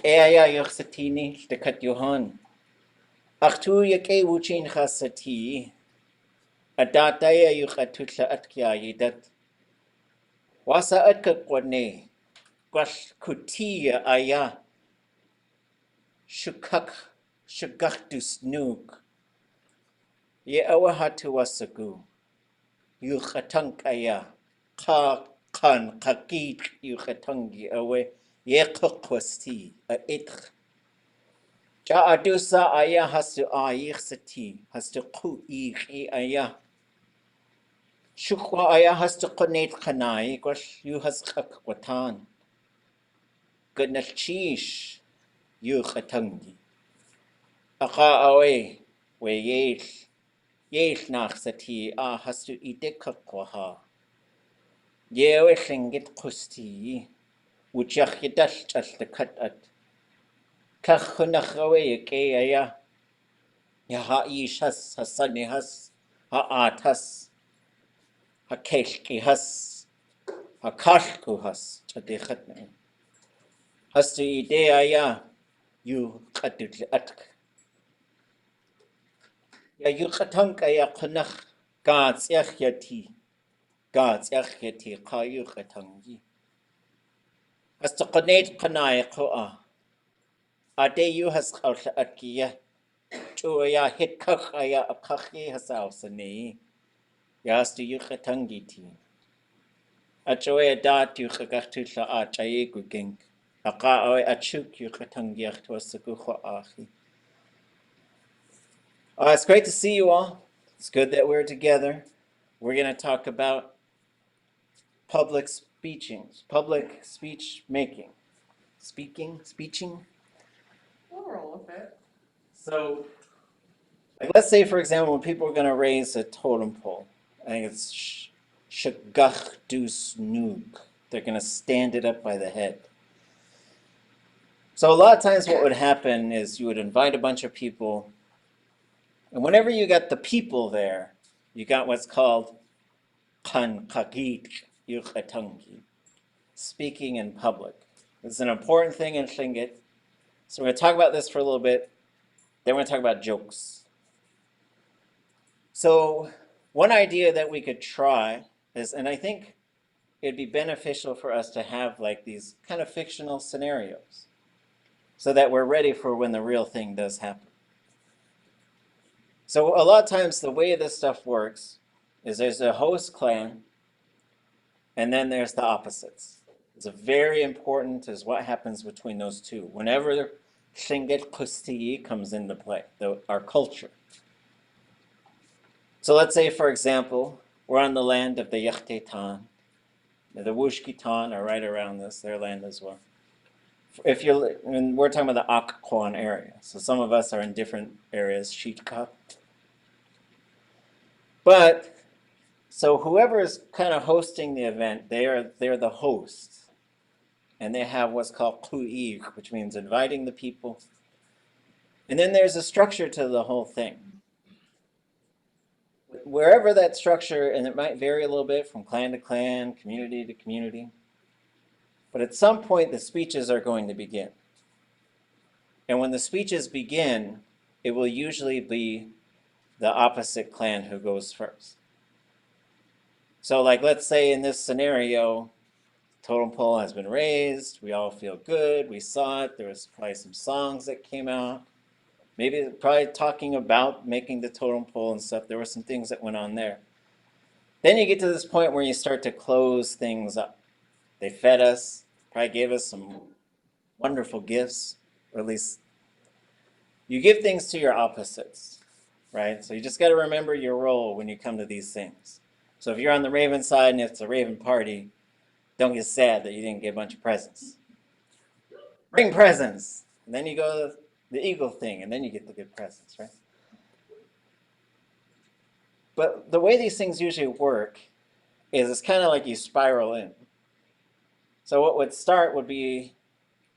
Aya yuxatini dekat yuhan. Achtu yake wuchin khasati. Adataya yuxatutla atkya yidat. Wasa atkak wane. Kwash kutia aya. Shukaktus nuk. Ye awahatu wasagu. Yuxatank aya. Kan kakit yuxatangi awe. Ye kukwasti a itch. Ja adusa aya hastu ayixati. Hastu ku ixi aya. Shukwa aya hastu konet kanai. Kwash yu haskak watan. Ganalchish yuxatangi. Aka awe. We yech naxati a hastu idekakwaha. Yewe Lingit kusti. Wuchach yedal chal the cut at. Kachunach awe ke aya. Ya ha ish has, hasani has, ha at has, ha kelki has, ha kalku has, chadechat na. Has to ide aya, you katut atk. Ya you katank aya kunach, gats yachati, ka you katangi. Has to connect kanai koa. Ade you has kalka atkiya. Chuaya hit kakaya a kaki has alsani. Yas to you katangiti. Achoe dat you kagachtusha a chaegu gink. Aka oe achuk you katangiach to a sagucha achi. It's great to see you all. It's good that we're together. We're going to talk about public speech making. Speeching? We'll roll with it. So, like, let's say, for example, when people are going to raise a totem pole, I think it's shagach dus nug. They're going to stand it up by the head. So a lot of times what would happen is you would invite a bunch of people, and whenever you got the people there, you got what's called kan kagit yuchatangi, speaking in public. It's an important thing in Lingit. So we're going to talk about this for a little bit. Then we're going to talk about jokes. So one idea that we could try is, and I think it'd be beneficial for us to have like these kind of fictional scenarios so that we're ready for when the real thing does happen. So a lot of times the way this stuff works is there's a host clan and then there's the opposites. It's very important is what happens between those two. Whenever Lingit Kusti comes into play, our culture. So let's say, for example, we're on the land of the Yáx'chi Sáani. The Wushkitan are right around this, their land as well. We're talking about the Akquan area. So some of us are in different areas, Shitka. But, so whoever is kind of hosting the event, they're the host. And they have what's called ku'ir, which means inviting the people. And then there's a structure to the whole thing. Wherever that structure, and it might vary a little bit from clan to clan, community to community, but at some point the speeches are going to begin. And when the speeches begin, it will usually be the opposite clan who goes first. So like, let's say in this scenario, totem pole has been raised, we all feel good, we saw it, there was probably some songs that came out. Maybe probably talking about making the totem pole and stuff. There were some things that went on there. Then you get to this point where you start to close things up. They fed us, probably gave us some wonderful gifts, or at least you give things to your opposites, right? So you just got to remember your role when you come to these things. So if you're on the Raven side and it's a Raven party, don't get sad that you didn't get a bunch of presents. Bring presents, and then you go to the eagle thing, and then you get the good presents, right? But the way these things usually work is it's kind of like you spiral in. So what would start would be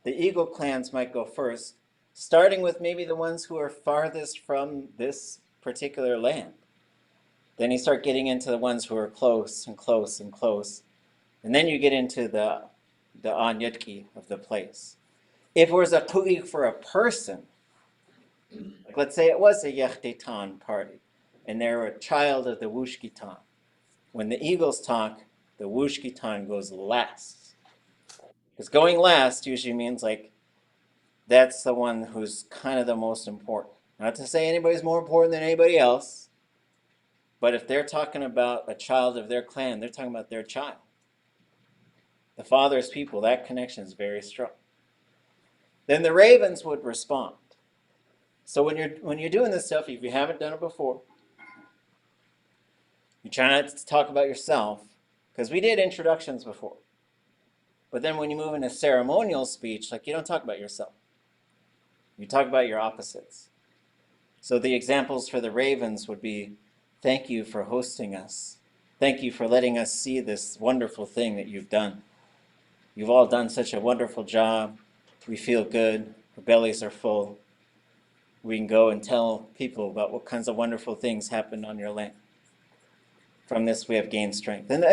the eagle clans might go first, starting with maybe the ones who are farthest from this particular land. Then you start getting into the ones who are close and close and close. And then you get into the Aan Yátx'i of the place. If it was a ku'ik for a person, like let's say it was a Yechtitan party, and they're a child of the Wushkitan. When the eagles talk, the Wushkitan goes last. Because going last usually means like that's the one who's kind of the most important. Not to say anybody's more important than anybody else, but if they're talking about a child of their clan, they're talking about their child. The father's people, that connection is very strong. Then the ravens would respond. So when you're doing this stuff, if you haven't done it before, you try not to talk about yourself, because we did introductions before. But then when you move into ceremonial speech, like you don't talk about yourself. You talk about your opposites. So the examples for the ravens would be, thank you for hosting us. Thank you for letting us see this wonderful thing that you've done. You've all done such a wonderful job. We feel good. Our bellies are full. We can go and tell people about what kinds of wonderful things happened on your land. From this, we have gained strength. And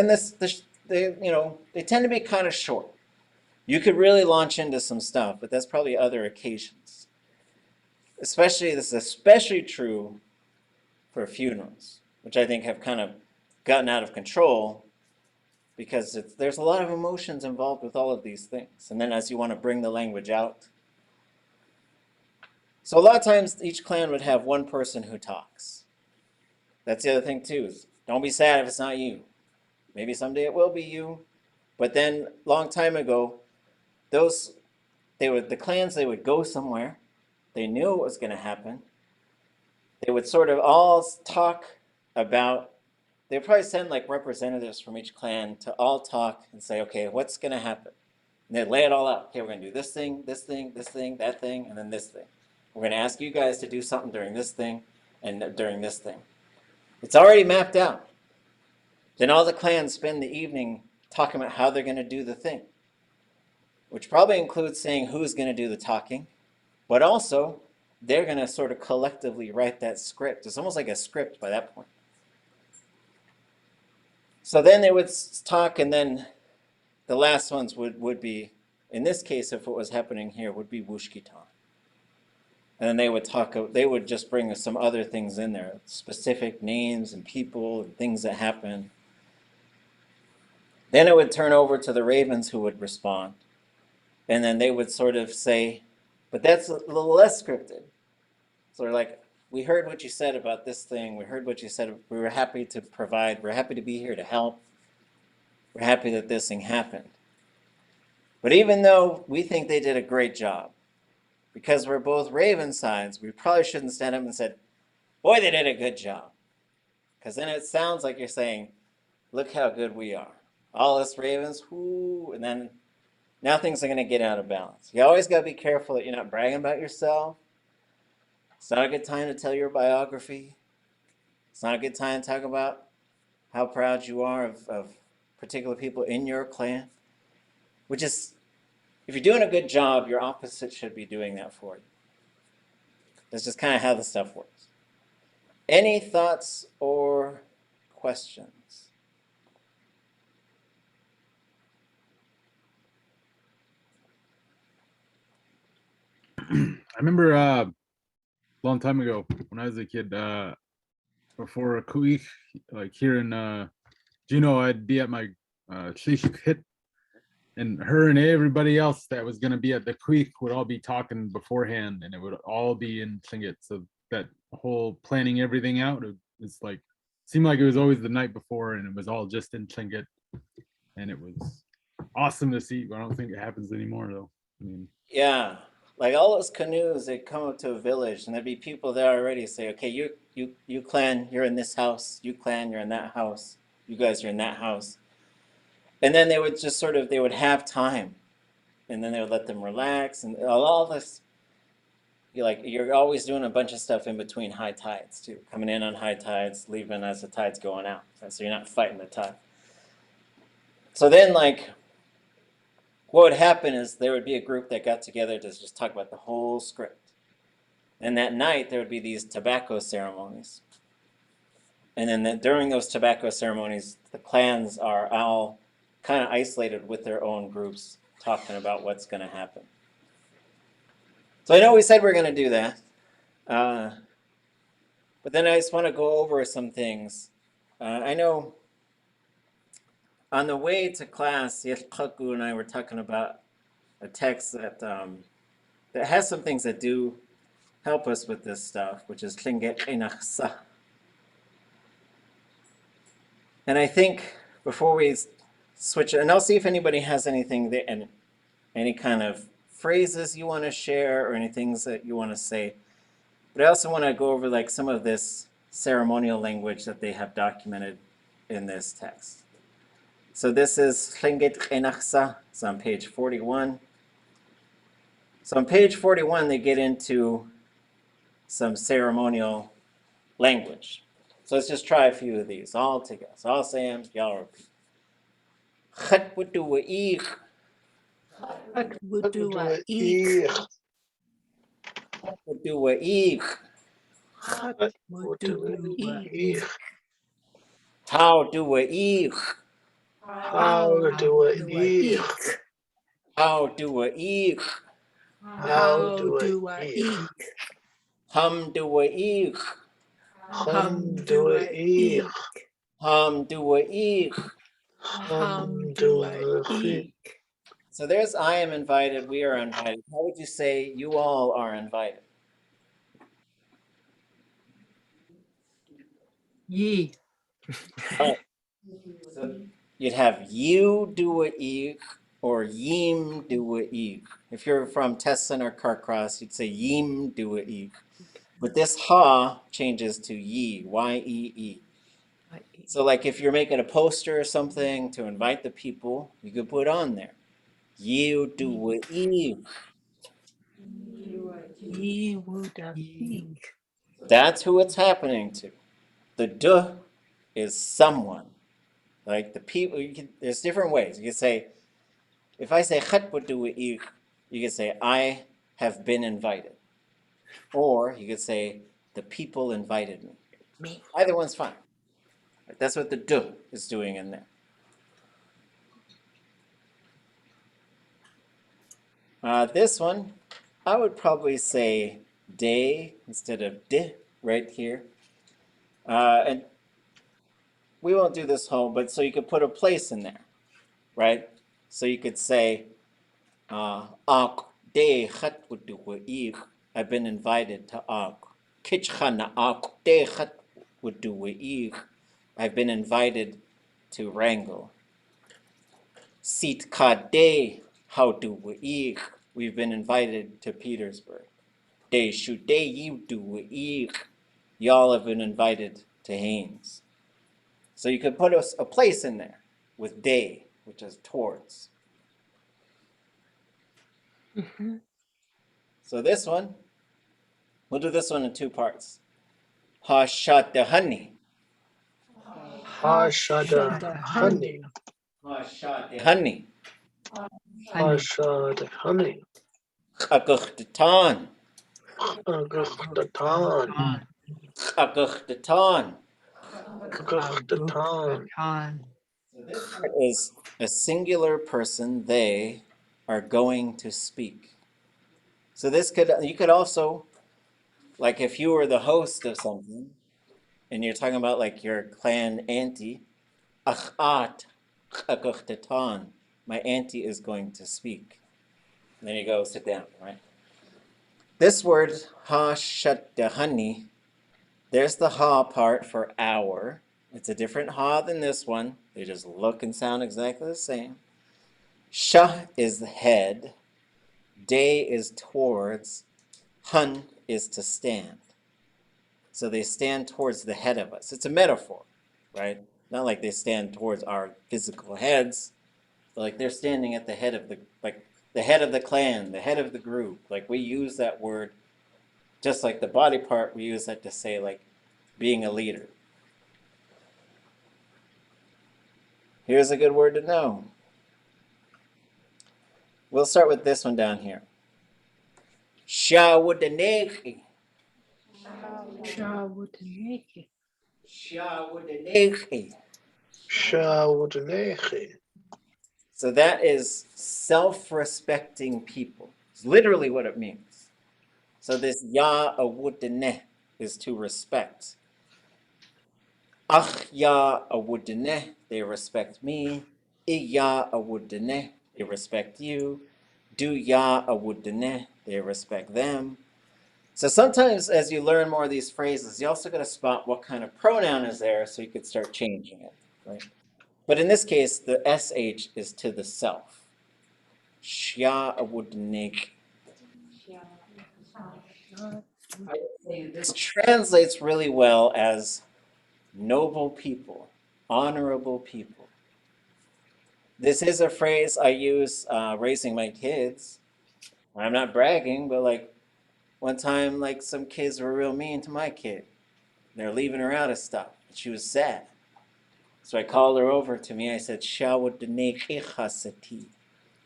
they tend to be kind of short. You could really launch into some stuff, but that's probably other occasions. This is especially true for funerals, which I think have kind of gotten out of control because there's a lot of emotions involved with all of these things. And then as you want to bring the language out. So a lot of times each clan would have one person who talks. That's the other thing too. Don't be sad if it's not you. Maybe someday it will be you. But then long time ago, the clans, they would go somewhere. They knew what was going to happen. They would sort of all talk about, they'd probably send like representatives from each clan to all talk and say, okay, what's going to happen? And they'd lay it all out. Okay, we're going to do this thing, this thing, this thing, that thing, and then this thing. We're going to ask you guys to do something during this thing and during this thing. It's already mapped out. Then all the clans spend the evening talking about how they're going to do the thing, which probably includes saying who's going to do the talking, but also they're going to sort of collectively write that script. It's almost like a script by that point. So then they would talk, and then the last ones would be, in this case, if it was happening here, would be Wushkitan. And then they would just bring some other things in there, specific names and people and things that happen. Then it would turn over to the ravens who would respond. And then they would sort of say, but that's a little less scripted. So they're like, we heard what you said about this thing. We heard what you said. We were happy to provide. We're happy to be here to help. We're happy that this thing happened. But even though we think they did a great job, because we're both raven sides, we probably shouldn't stand up and said, boy, they did a good job. Because then it sounds like you're saying, look how good we are. All us ravens, whoo, and then now things are going to get out of balance. You always got to be careful that you're not bragging about yourself. It's not a good time to tell your biography. It's not a good time to talk about how proud you are of particular people in your clan. Which is, if you're doing a good job, your opposite should be doing that for you. That's just kind of how the stuff works. Any thoughts or questions? I remember a long time ago when I was a kid, before a kuich, like here in Juneau, I'd be at my Shlishuk hit, and her and everybody else that was gonna be at the kuich would all be talking beforehand, and it would all be in Tlingit. So that whole planning everything out, it's like seemed like it was always the night before, and it was all just in Tlingit, and it was awesome to see. But I don't think it happens anymore though. I mean, Yeah, like all those canoes, they come up to a village, and there'd be people there already say, okay, you clan, you're in this house. You clan, you're in that house. You guys are in that house. And then they would just sort of, they would have time, and then they would let them relax, and all this. You're always doing a bunch of stuff in between high tides too, coming in on high tides, leaving as the tide's going out. So you're not fighting the tide. So then, like, what would happen is there would be a group that got together to just talk about the whole script. And that night there would be these tobacco ceremonies. And then during those tobacco ceremonies, the clans are all kind of isolated with their own groups, talking about what's going to happen. So I know we said we're going to do that. But then I just want to go over some things. I know on the way to class, Yeshkaku and I were talking about a text that that has some things that do help us with this stuff, which is Taant'á. And I think before we switch, and I'll see if anybody has anything there, and any kind of phrases you want to share or any things that you want to say. But I also want to go over like some of this ceremonial language that they have documented in this text. So this is Taant'á. It's on page 41. So on page 41, they get into some ceremonial language. So let's just try a few of these all together. So I'll say them, y'all repeat. Chatwutuwa'ich. Chatwutuwa'ich. Chatwutuwa'ich. Chatwutuwa'ich. Howduwa'ich. Howduwa'ich. Howduwa'ich. Howduwa'ich. Humduwa'ich. Humduwa'ich. Humduwa'ich. Humduwa'ich. So there's I am invited, we are invited. How would you say you all are invited? Ye. Oh, so you'd have you do a eek or yim do a eek. If you're from Tessin or Carcross, you'd say yim do a eek. But this ha changes to ye, Y-E-E. So like if you're making a poster or something to invite the people, you could put on there. You do a eek. That's who it's happening to. The duh is someone. Like the people, there's different ways. You can say, if I say you can say I have been invited, or you could say the people invited me. Either one's fine. That's what the do is doing in there. This one, I would probably say day instead of di right here. And we won't do this whole, but so you could put a place in there, right? So you could say, I've been invited to I've been invited to wrangle. We've been invited to Petersburg. Y'all have been invited to Haynes. So you could put a place in there with day, which is towards. So this one, we'll do this one in two parts. Hashadahani. Hashadahani. Hashadahani. Hashadahani. Chaguchtatan. Chaguchtatan. Chaguchtatan. Chaguchtatan. So this part is a singular person, they are going to speak. So this you could also, like if you were the host of something, and you're talking about like your clan auntie, achat chaguchtatan, my auntie is going to speak. And then you go sit down, right? This word hashadahani, there's the ha part for hour. It's a different ha than this one. They just look and sound exactly the same. Shah is the head. Day is towards. Hun is to stand. So they stand towards the head of us. It's a metaphor, right? Not like they stand towards our physical heads, but like they're standing at the head of the head of the clan, the head of the group. Like we use that word, just like the body part, we use that to say like being a leader. Here's a good word to know. We'll start with this one down here. Shawudanechi. Shawudanechi. Shawudanechi. Shawudanechi. So that is self-respecting people. It's literally what it means. So this ya awudene is to respect. Ach ya awudene, they respect me. Ya awudene, they respect you. Do ya awudene, they respect them. So sometimes as you learn more of these phrases, you also got to spot what kind of pronoun is there so you could start changing it, right? But in this case, the SH is to the self. Shya awudene. This translates really well as noble people, honorable people. This is a phrase I use raising my kids. I'm not bragging, but like one time, like some kids were real mean to my kid. They're leaving her out of stuff. She was sad. So I called her over to me. I said, "Shawud denechasati,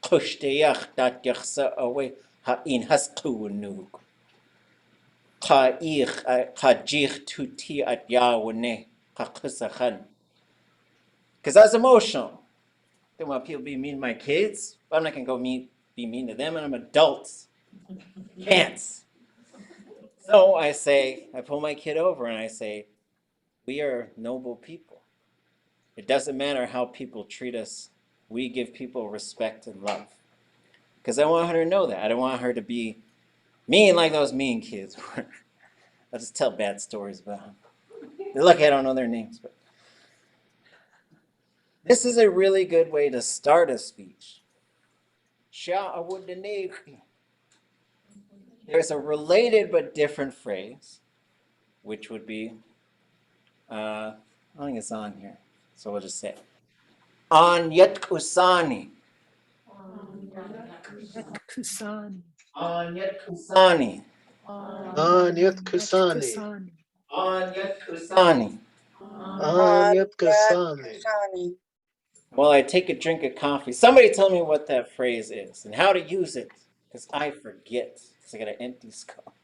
kushteyach dat yachsa away ha'in haskuunug, ka'ich ka'jich tuti at yawune ka'kusachan." Because I was emotional. Don't want people to be mean to my kids. I'm not gonna go be mean to them, and I'm adults. Can't. So I pull my kid over and I say, we are noble people. It doesn't matter how people treat us. We give people respect and love. Because I want her to know that. I don't want her to be mean like those mean kids were. I'll just tell bad stories about them. They're lucky I don't know their names. But this is a really good way to start a speech. There's a related but different phrase, which would be, I think it's on here, so we'll just say it. Aan Yátx'i Sáani. Yátx'i Sáani. Aan Yátx'i Sáani. Aan Yátx'i Sáani. Aan Yátx'i Sáani. Aan Yátx'i Sáani. Well, I take a drink of coffee. Somebody tell me what that phrase is and how to use it, because I forget. Because I got an empty skull.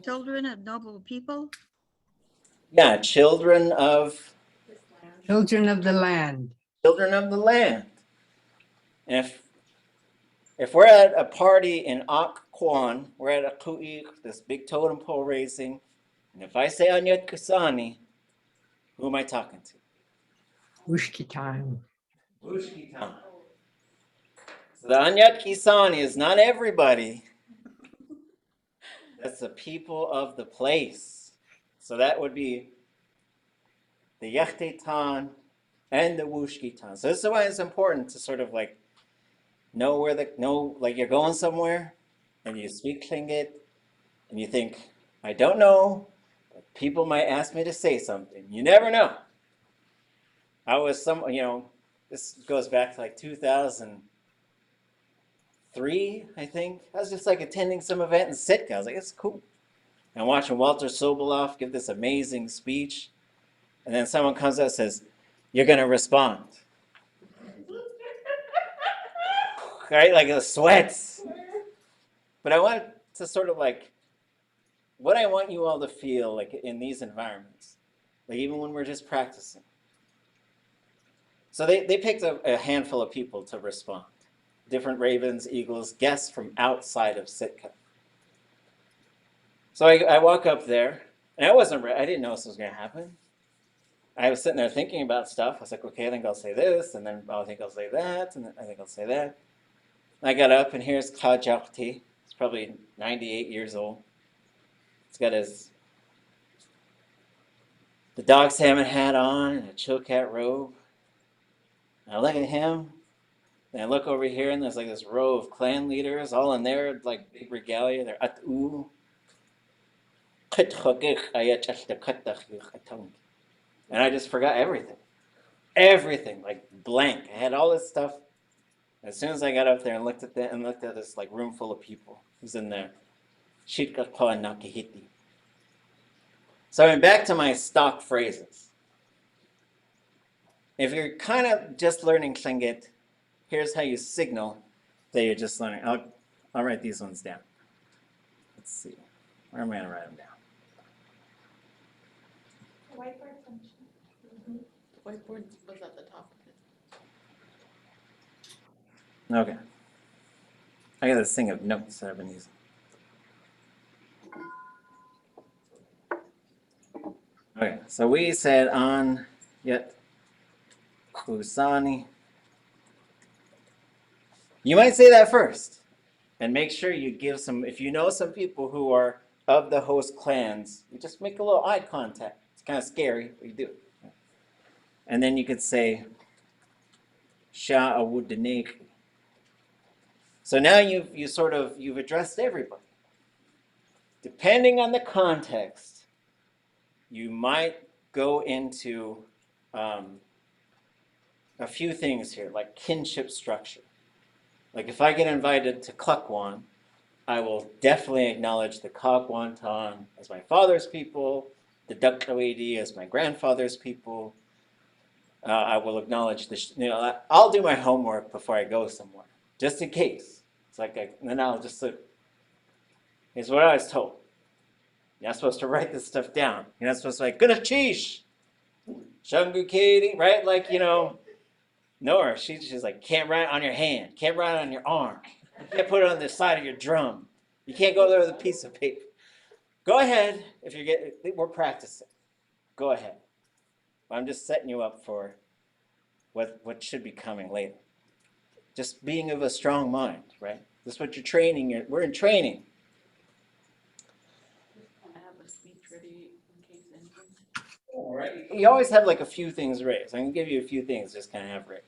Children of noble people. Yeah, children of Children of the land. land. And if we're at a party in Ak Kwan, we're at a ku'ik, this big totem pole raising, and if I say Aan Yátx'i Sáani, who am I talking to? Wishki time. Wushki time. So the Aan Yátx'i Sáani is not everybody. That's the people of the place. So that would be the Yachte Tan and the Wushki Tan. So this is why it's important to sort of like know like you're going somewhere and you speak Tlingit and you think, I don't know, but people might ask me to say something. You never know. This goes back to like 2003, I think. I was just like attending some event in Sitka. I was like, it's cool. And watching Walter Soboleff give this amazing speech. And then someone comes out and says, you're going to respond. Right? Like the sweats. But I want to sort of like, what I want you all to feel like in these environments, like even when we're just practicing. So they picked a handful of people to respond. Different ravens, eagles, guests from outside of Sitka. So I walk up there, and I didn't know this was going to happen. I was sitting there thinking about stuff. I was like, okay, I think I'll say this, and then I think I'll say that, and then I think I'll say that. And I got up, and here's Ka Jakti. He's probably 98 years old. He's got the dog salmon hat on and a chilkat robe. And I look at him, and I look over here, and there's like this row of clan leaders, all in there, like big regalia. They're at'u. And I just forgot everything. Everything, like blank. I had all this stuff. As soon as I got up there and looked at this like room full of people who's in there. So I went back to my stock phrases. If you're kind of just learning Tlingit, here's how you signal that you're just learning. I'll write these ones down. Let's see. Where am I going to write them down? Whiteboard function. Whiteboard was at the top of it. Okay. I got this thing of notes that I've been using. Okay, so we said Aan Yátx'i Sáani. You might say that first, and make sure you give some, if you know some people who are of the host clans, you just make a little eye contact. It's kind of scary, but you do it. And then you could say Shaanáx. So now you've addressed everybody. Depending on the context, you might go into a few things here, like kinship structure. Like if I get invited to Klukwan, I will definitely acknowledge the Kagwantan as my father's people, the Dukwadi as my grandfather's people. I will acknowledge I'll do my homework before I go somewhere, just in case. It's like, then I'll just look. Here's what I was told. You're not supposed to write this stuff down. You're not supposed to like, gonna cheesh, Shungu Katie, right? Like, no, she's like, can't write on your hand, can't write on your arm. You can't put it on the side of your drum. You can't go there with a piece of paper. Go ahead if we're practicing. Go ahead. I'm just setting you up for what should be coming later. Just being of a strong mind, right? This is what you're training. We're in training. I have a speech ready in case anything. All right. You always have like a few things raised. I can give you a few things just kind of have raised.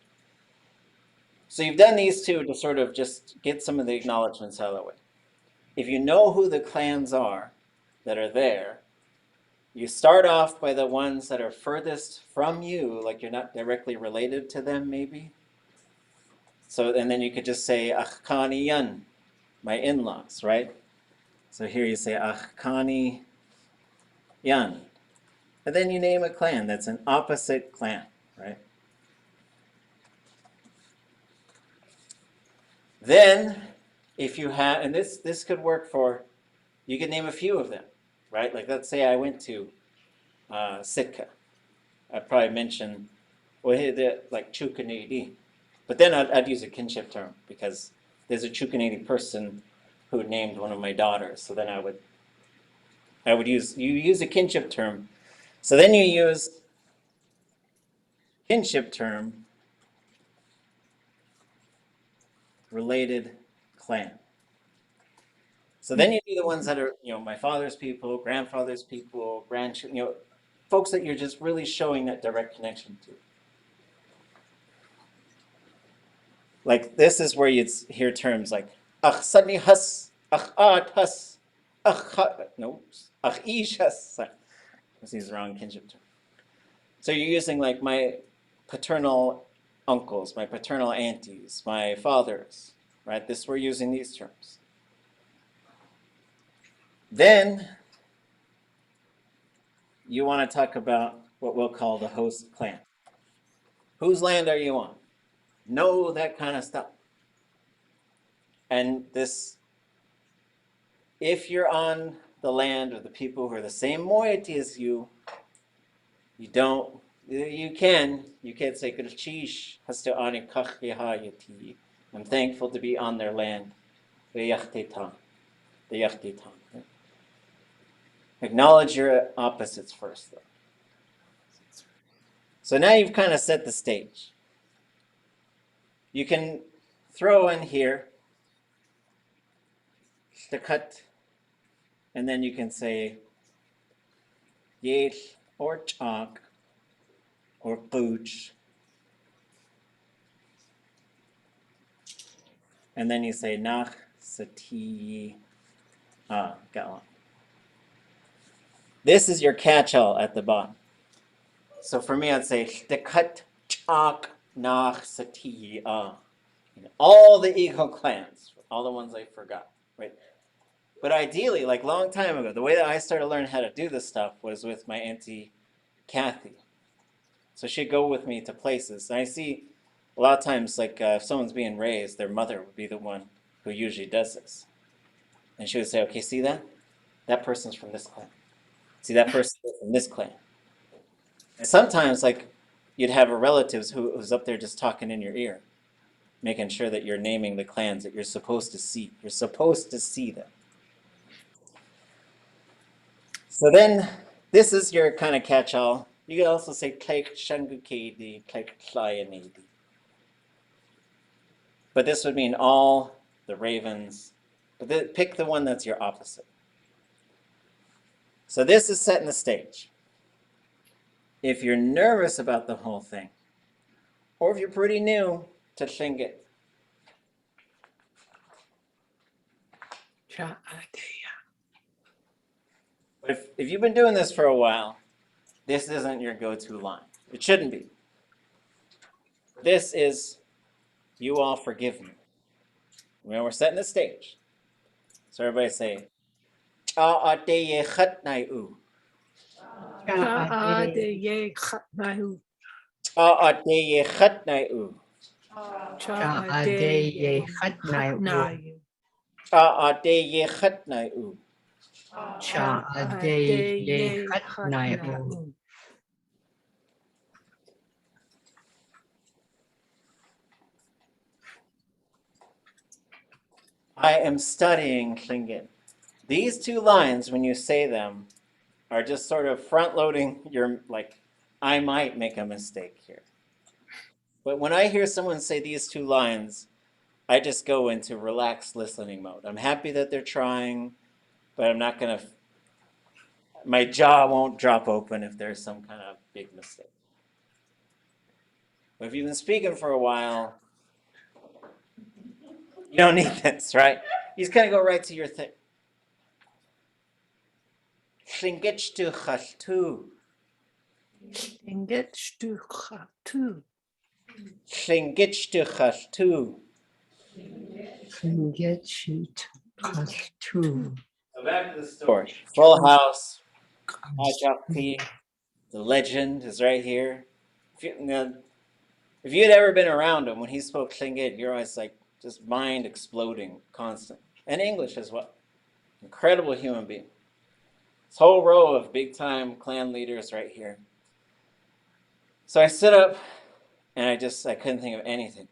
So you've done these two to sort of just get some of the acknowledgments out of the way. If you know who the clans are that are there, you start off by the ones that are furthest from you, like you're not directly related to them, maybe. So, and then you could just say, Achkani Yan, my in-laws, right? So here you say, Achkani Yan. And then you name a clan that's an opposite clan, right? Then, if you have, and this could work for, you could name a few of them, right? Like let's say I went to Sitka. I'd probably mention, well, like Chukanidi. But then I'd use a kinship term because there's a Chukanidi person who named one of my daughters. So then I would use a kinship term. So then you use kinship term related clan. So then you do the ones that are, my father's people, grandfather's people, grandchildren, folks that you're just really showing that direct connection to. Like this is where you'd hear terms like ach sani has, ach at has, ach ish has. This is the wrong kinship term. So you're using like my paternal uncles, my paternal aunties, my fathers, right? We're using these terms. Then you want to talk about what we'll call the host clan. Whose land are you on? Know that kind of stuff. And if you're on the land of the people who are the same moiety as you, you can say, I'm thankful to be on their land. Acknowledge your opposites first, though. So now you've kind of set the stage. You can throw in here the cut, and then you can say Yesh or Chalk or Pooch. And then you say Nach Sati Gaon. This is your catch-all at the bottom. So for me, I'd say Dekat Chak Nach Sati all the eagle clans, all the ones I forgot, right? But ideally, like long time ago, the way that I started learning how to do this stuff was with my auntie Kathy. So she'd go with me to places. And I see a lot of times, like if someone's being raised, their mother would be the one who usually does this. And she would say, okay, see that? That person's from this clan. See, that person's from this clan. And sometimes, like, you'd have a relative who's up there just talking in your ear. making sure that you're naming the clans that you're supposed to see. You're supposed to see them. So then, this is your kind of catch-all. You could also say Taik Shangukedi, Taik Klayanedi. But this would mean all the ravens. But pick the one that's your opposite. So this is setting the stage. If you're nervous about the whole thing, or if you're pretty new to Lingít, if you've been doing this for a while, this isn't your go-to line. It shouldn't be. This is, you all forgive me. When we're setting the stage. So everybody say, Taant'á Lingít. Taant'á Lingít. Taant'á Lingít. I am studying Lingít. These two lines, when you say them, are just sort of front-loading your, like, I might make a mistake here. But when I hear someone say these two lines, I just go into relaxed listening mode. I'm happy that they're trying, but I'm not going to, my jaw won't drop open if there's some kind of big mistake. But if you've been speaking for a while, you don't need this, right? You just kind of go right to your thing. Lingít Chatu. Lingít Chatu. So back to the story. Full house. Aan Yátx'i, the legend, is right here. If you had ever been around him when he spoke Lingít, you're always like just mind exploding constant. And English as well. Incredible human being. This whole row of big time clan leaders right here. So I stood up and I couldn't think of anything.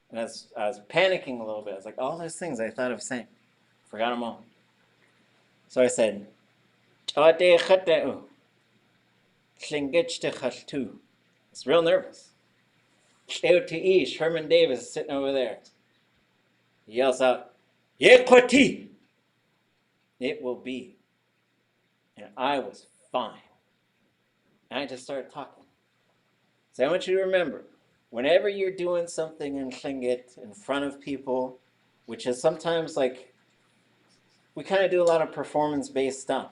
And I was panicking a little bit. I was like, all those things I thought of saying. Forgot them all. So I said, it's real nervous. Herman Davis is sitting over there. He yells out, Yekwati! It will be. And I was fine. And I just started talking. So I want you to remember, whenever you're doing something in Lingít in front of people, which is sometimes like, we kind of do a lot of performance-based stuff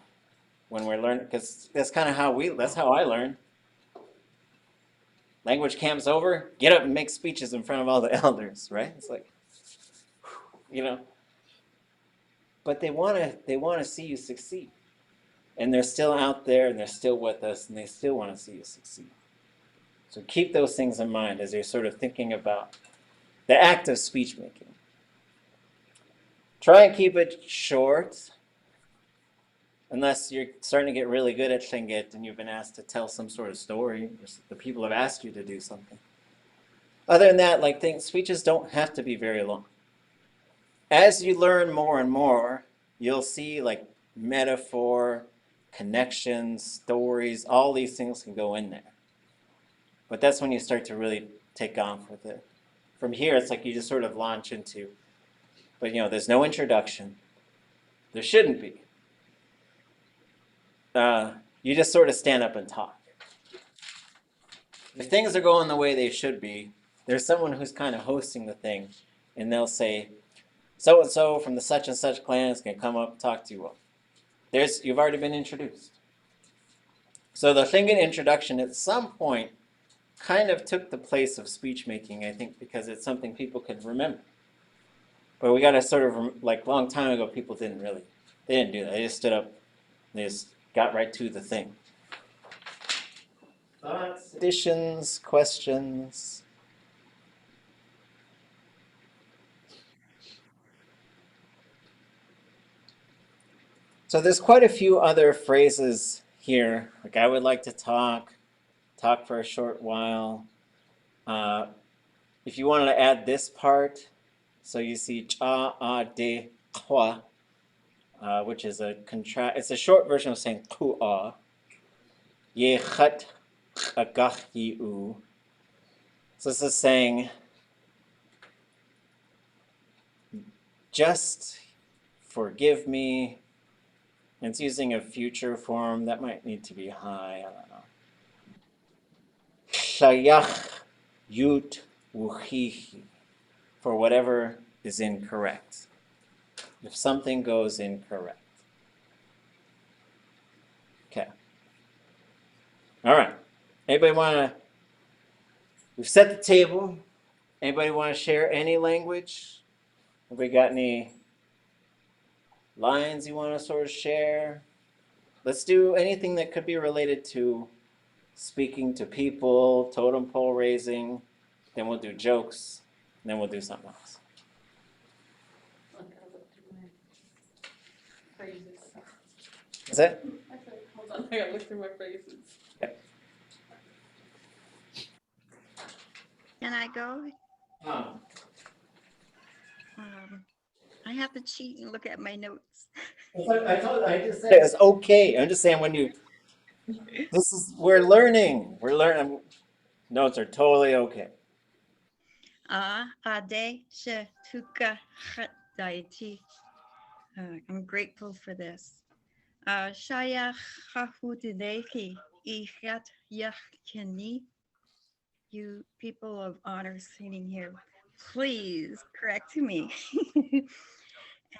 when we're learning, because that's kind of that's how I learn. Language camp's over, get up and make speeches in front of all the elders, right? It's like, you know. But they want to see you succeed. And they're still out there, and they're still with us, and they still want to see you succeed. So keep those things in mind as you're sort of thinking about the act of speech making. Try and keep it short, unless you're starting to get really good at Lingít and you've been asked to tell some sort of story, or the people have asked you to do something. Other than that, speeches don't have to be very long. As you learn more and more, you'll see like metaphor, connections, stories, all these things can go in there. But that's when you start to really take off with it. From here, it's like you just sort of launch into, but there's no introduction. There shouldn't be. You just sort of stand up and talk. If things are going the way they should be, there's someone who's kind of hosting the thing, and they'll say, so-and-so from the such and such clan is going to come up and talk to you all. You've already been introduced. So the Lingít introduction at some point kind of took the place of speech making, I think, because it's something people can remember. But we got to sort of, like a long time ago, people didn't do that. They just stood up, they just got right to the thing. Thoughts, additions, questions? So there's quite a few other phrases here, like I would like to talk for a short while. if you wanted to add this part, so you see Taant'á Lingít, which is it's a short version of saying Táax'aa. Ye chat agach. So this is saying, just forgive me. And it's using a future form that might need to be high. I don't know. Shayach yut wuchihi, for whatever is incorrect. If something goes incorrect. Okay. All right. Anybody want to? We've set the table. Anybody want to share any language? Have we got any lines you want to sort of share? Let's do anything that could be related to speaking to people, totem pole raising. Then we'll do jokes. And then we'll do something else. I gotta look through my phrases. Is it? I said, hold on, I gotta look through my phrases. Can I go? Oh. I have to cheat and look at my notes. I just said it's okay. I'm just saying we're learning. We're learning. Notes are totally okay. Ade she tuka daiti. I'm grateful for this. Shaya hahutideki ichat yachkeni. You people of honor sitting here, please correct me.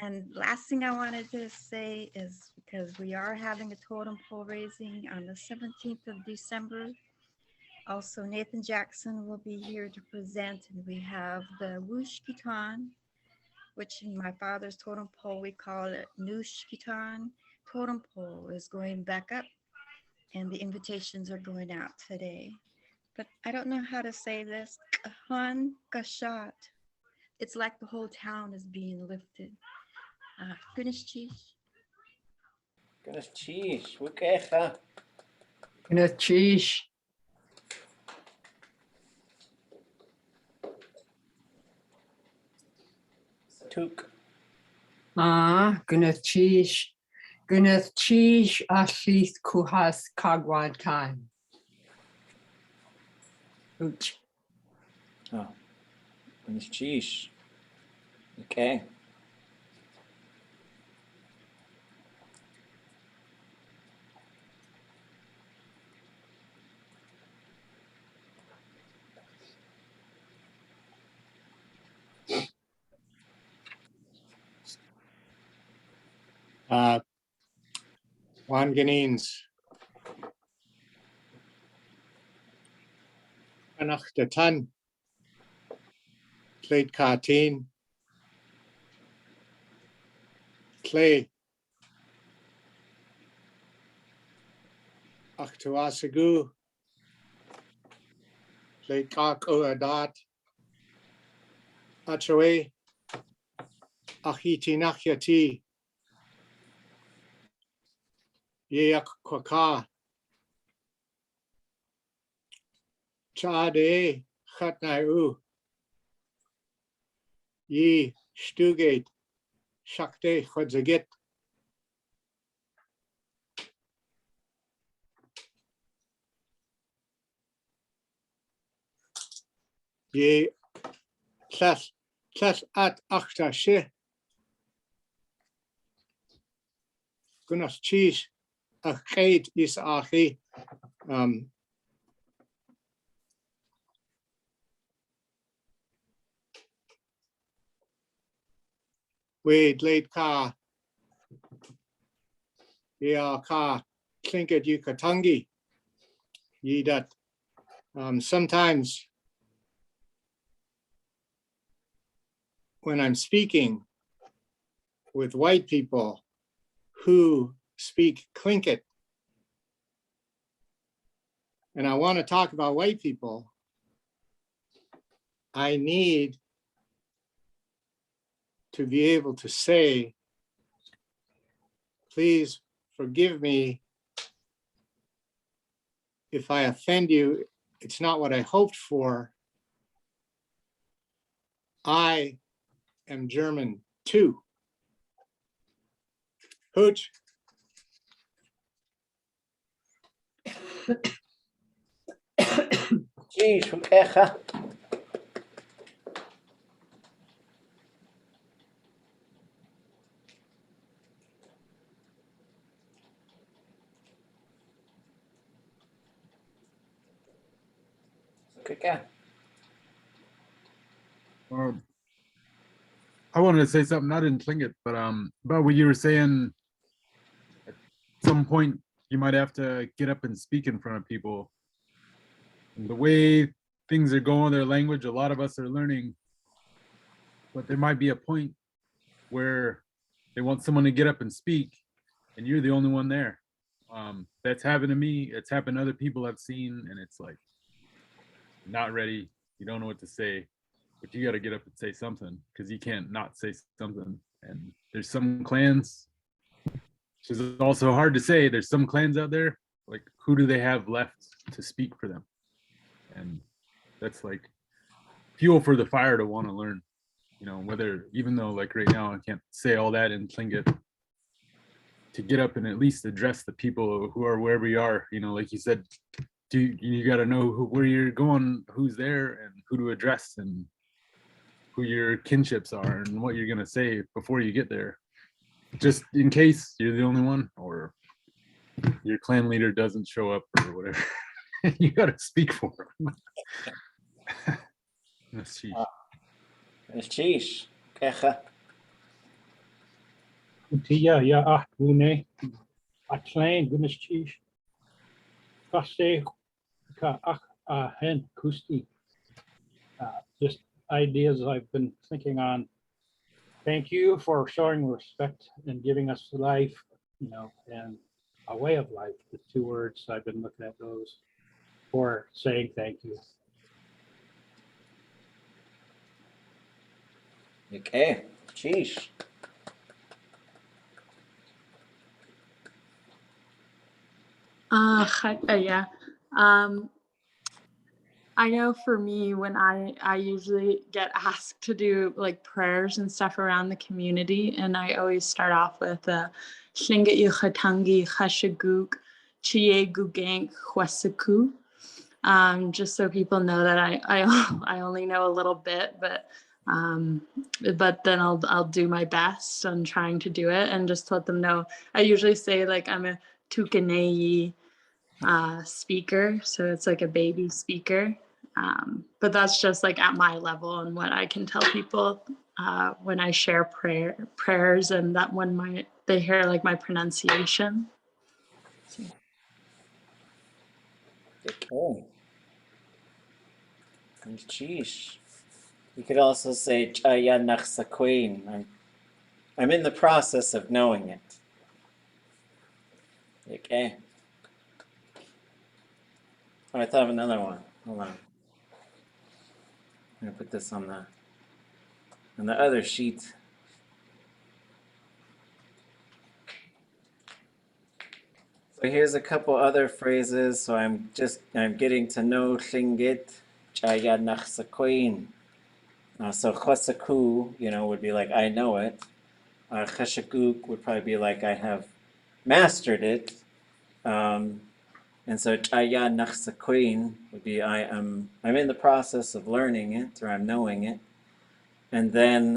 And last thing I wanted to say is, because we are having a totem pole raising on the 17th of December. Also, Nathan Jackson will be here to present, and we have the Woosh Kitan, which in my father's totem pole, we call it Noosh Kitan. Totem pole is going back up, and the invitations are going out today. But I don't know how to say this. Kahan Kashat. It's like the whole town is being lifted. Goodness, Chief. Goodness, cheese. Wukecha. Gnachish. Tuk. Gnachish. Gnachish ashith kuhas kagwan time. Ooch. Oh. Goodness, cheese. Okay. Wanganines. Anach de tan. Kleed karteen. Clay. Achtuasagu. Kleed kak oadat. Achoe. Achiti nachyati. Yeak kwaka. Chade chatnai. Ye stugate. Shakte chodzaget. Ye tlas at achta she. Gunas cheese. A geit is achi. Wade late ka. Yeah, ka klinket yukatangi. Ye that sometimes when I'm speaking with white people who speak Tlingit, and I want to talk about white people, I need to be able to say, please forgive me if I offend you. It's not what I hoped for, I am German too. Hooch. Jeez, hukecha. Hukecha. I wanted to say something. I didn't think it, but about what you were saying. At some point, you might have to get up and speak in front of people. And the way things are going, their language, a lot of us are learning. But there might be a point where they want someone to get up and speak, and you're the only one there. That's happened to me. It's happened to other people I've seen, and it's like not ready. You don't know what to say, but you got to get up and say something because you can't not say something. And there's some clans, which is also hard to say. There's some clans out there, like who do they have left to speak for them? And that's like fuel for the fire to want to learn. You know, whether, even though like right now I can't say all that in Tlingit, to get up and at least address the people who are wherever you are, you know, like you said, you got to know where you're going, who's there, and who to address, and who your kinships are, and what you're going to say before you get there, just in case you're the only one or your clan leader doesn't show up or whatever. You got to speak for them. That's cheap. Sheesh. Hukecha. Tia ya gune atlain gunas chish kase ka hen kusti. Just ideas I've been thinking on. Thank you for showing respect and giving us life, you know, and a way of life. The two words I've been looking at those for saying thank you. Okay. Sheesh. Yeah. I know for me, when I usually get asked to do like prayers and stuff around the community, and I always start off with Shinga Yuchatangi Hashaguk Chie Gugank Hwasaku. Just so people know that I only know a little bit, but then I'll do my best on trying to do it, and just let them know. I usually say like I'm a Tukanei speaker, so it's like a baby speaker. But that's just like at my level and what I can tell people when I share prayers, and that when they hear like my pronunciation. So. Okay. Sheesh. You could also say Shaanáx. I'm in the process of knowing it. Okay. Oh, I thought of another one. Hold on. I'm gonna put this on the other sheet. So here's a couple other phrases. So I'm getting to know Lingít, Shaanáx. So Chosaku, you know, would be like I know it. Cheshaguk would probably be like I have mastered it. And so Shaanáx would be I'm in the process of learning it, or I'm knowing it. And then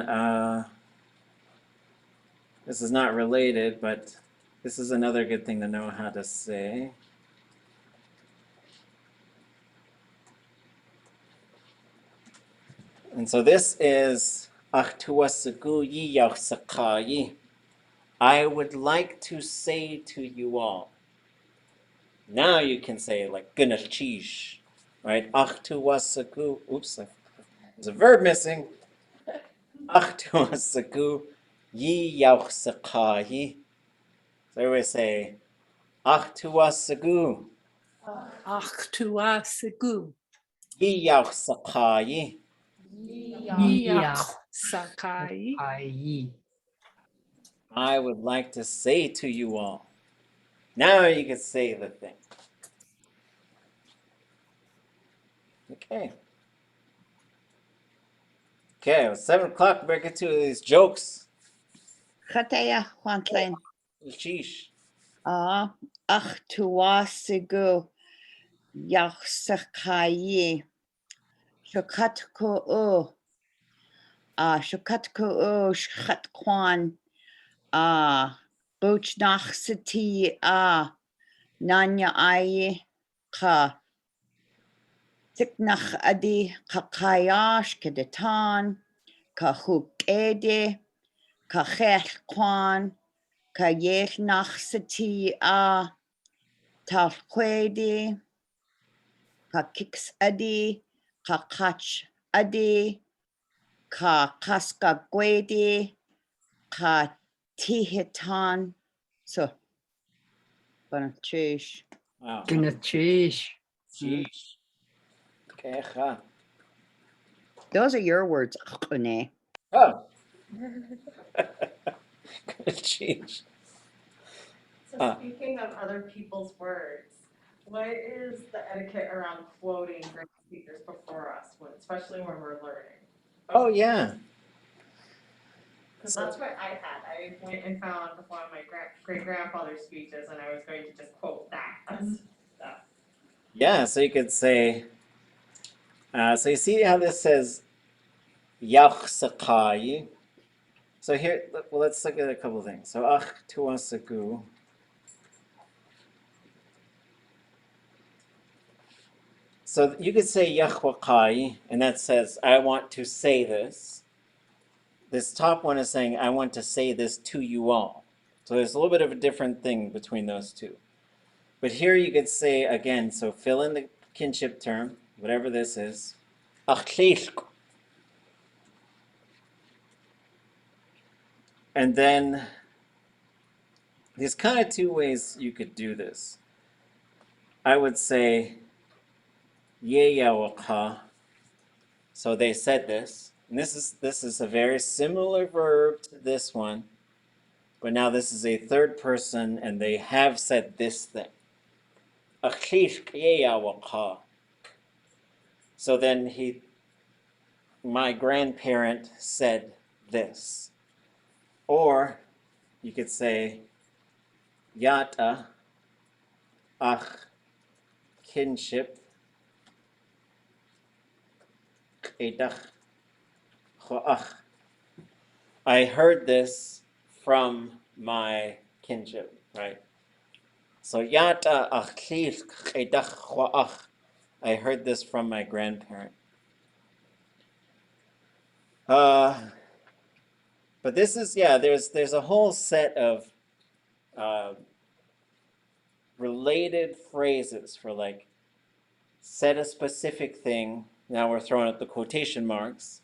this is not related, but this is another good thing to know how to say. And so this is Achtuasagu Yiyachsakayi. I would like to say to you all. Now you can say like Gunachish, right? Achtuasagu. Oops, there's a verb missing. Achtuasagu Yiyachsakayi. So we say Achtuasagu Taant'á Lingít. Yiyachsakayi. Yátx'i. I would like to say to you all. Now you can say the thing. Okay. Okay, it's 7 o'clock. We better get to these jokes. Chataya Juantlain. Sheesh. Ach tuasigu Yach'si Shukatku Shukatku Shkatquan Buchnachsiti Nanya Aye Ka Tiknach Adi Kakayash Kedatan Kahukede Kachel Kayel Nachsiti Talquede Kakix Adi Kakach Adi Ka Kaska Gwede Ka Tihitan. So, Banachis. Wow. Gnachish. Sheesh. Okay. Those are your words. Chune. Oh. Sheesh. So speaking of other people's words, what is the etiquette around quoting great speakers before us, especially when we're learning? Oh, yeah. Because that's what I had. I went and found one of my great-grandfather's speeches, and I was going to just quote that as stuff. Yeah, so you could say, so you see how this says Yach'si. So here, well, let's look at a couple things. So ach tuasagu. So you could say Yach'wakai, and that says, I want to say this. This top one is saying, I want to say this to you all. So there's a little bit of a different thing between those two. But here you could say, again, so fill in the kinship term, whatever this is. And then there's kind of two ways you could do this. I would say, Yeyawaka. So they said this. And this is a very similar verb to this one. But now this is a third person and they have said this thing. So then my grandparent said this. Or you could say, Yata, ach, kinship, I heard this from my kinship, right? So Yata, ach, I heard this from my grandparent. But this is, yeah, there's a whole set of related phrases for like, said a specific thing, now we're throwing up the quotation marks,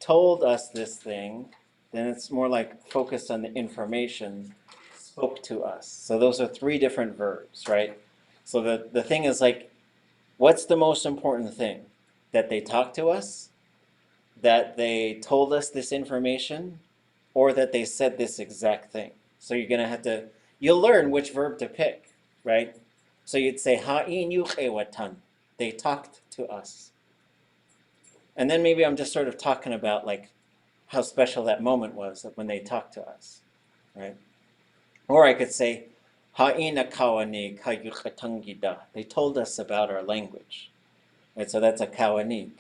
told us this thing, then it's more like focused on the information, spoke to us. So those are 3 different verbs, right? So the thing is like, what's the most important thing? That they talked to us? That they told us this information? Or that they said this exact thing? So you're gonna have to, you'll learn which verb to pick, right? So you'd say, ha'in yuchewatan. They talked to us. And then maybe I'm just sort of talking about like how special that moment was when they talked to us, right? Or I could say, ha'ina kawani kayuchatangida. They told us about our language, right? So that's a kawanig.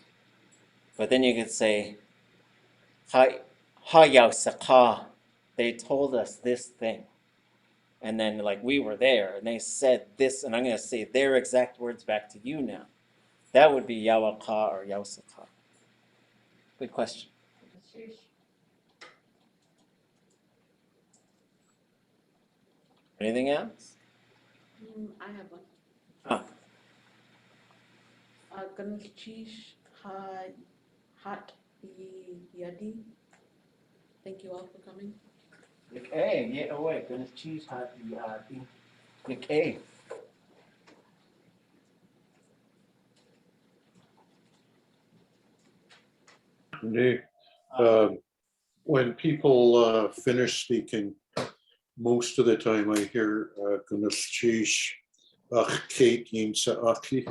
But then you could say, ha'yausaka. They told us this thing. And then like we were there and they said this, and I'm going to say their exact words back to you now. That would be yawaka or yausaka. Good question. Anything else? I have one. Ah. Ganchish Hat Yadi. Thank you all for coming. Okay, yeah, oh wait, gonna choose hot yadi. Okay. Nick, when people finish speaking, most of the time I hear Gunaschish Ach Kate Yinsa Aki.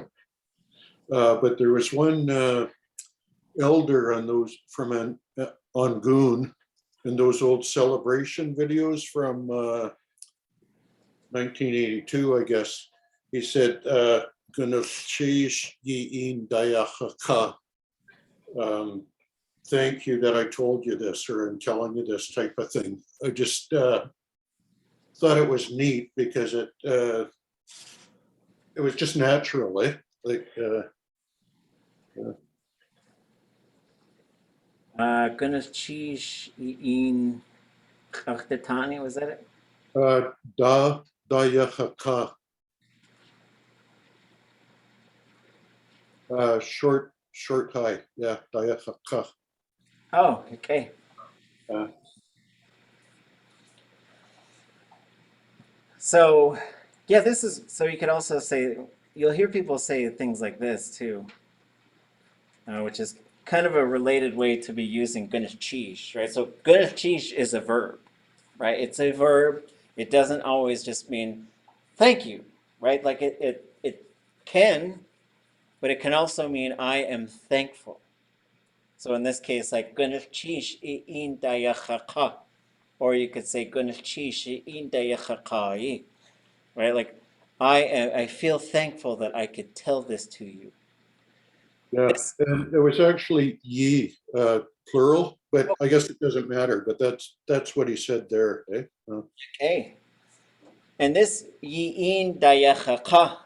But there was one elder on those from on Goon in those old celebration videos from 1982, I guess. He said, thank you that I told you this, or I'm telling you this type of thing. I just thought it was neat because it was just natural, eh? Like, Gunnachish in Kachtetani, was that it? da yachaka. Short high, yeah, da yachaka. Oh, okay. So, yeah, this is, so you could also say, you'll hear people say things like this too, which is kind of a related way to be using gunnachish, right? So gunnachish is a verb, right? It's a verb. It doesn't always just mean thank you, right? Like it can, but it can also mean I am thankful. So in this case, like gunnachish in dayachaka, or you could say gunnachish in dayachakai, right? Like I feel thankful that I could tell this to you. Yeah, and it was actually ye, plural, but I guess it doesn't matter. But that's what he said there. Eh? Okay. And this yi'in dayachacha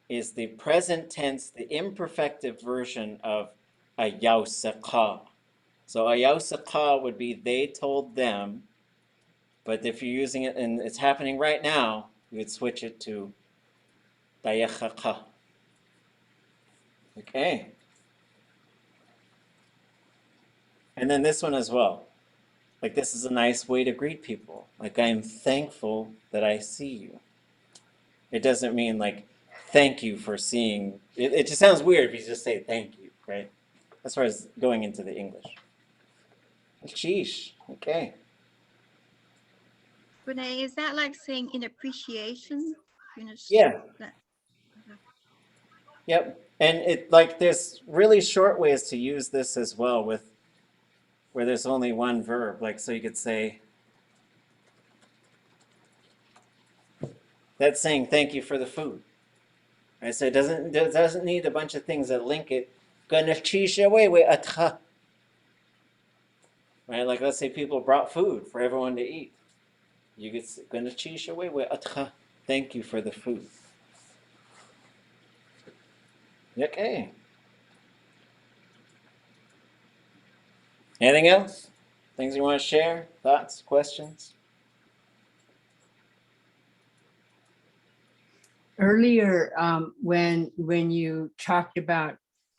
is the present tense, the imperfective version of ayausacha. So ayausacha would be they told them, but if you're using it and it's happening right now, you would switch it to dayachacha. Okay. And then this one as well. Like this is a nice way to greet people. Like I am thankful that I see you. It doesn't mean like thank you for seeing. It just sounds weird if you just say thank you, right? As far as going into the English. Sheesh. Okay. Renee, is that like saying in appreciation? Yeah. Yep. And it like there's really short ways to use this as well with where there's only one verb. Like so you could say that's saying thank you for the food. Right? So it doesn't need a bunch of things that link it. Right? Like let's say people brought food for everyone to eat. You could say thank you for the food. Okay. Anything else? Things you want to share? Thoughts? Questions? Earlier, when you talked about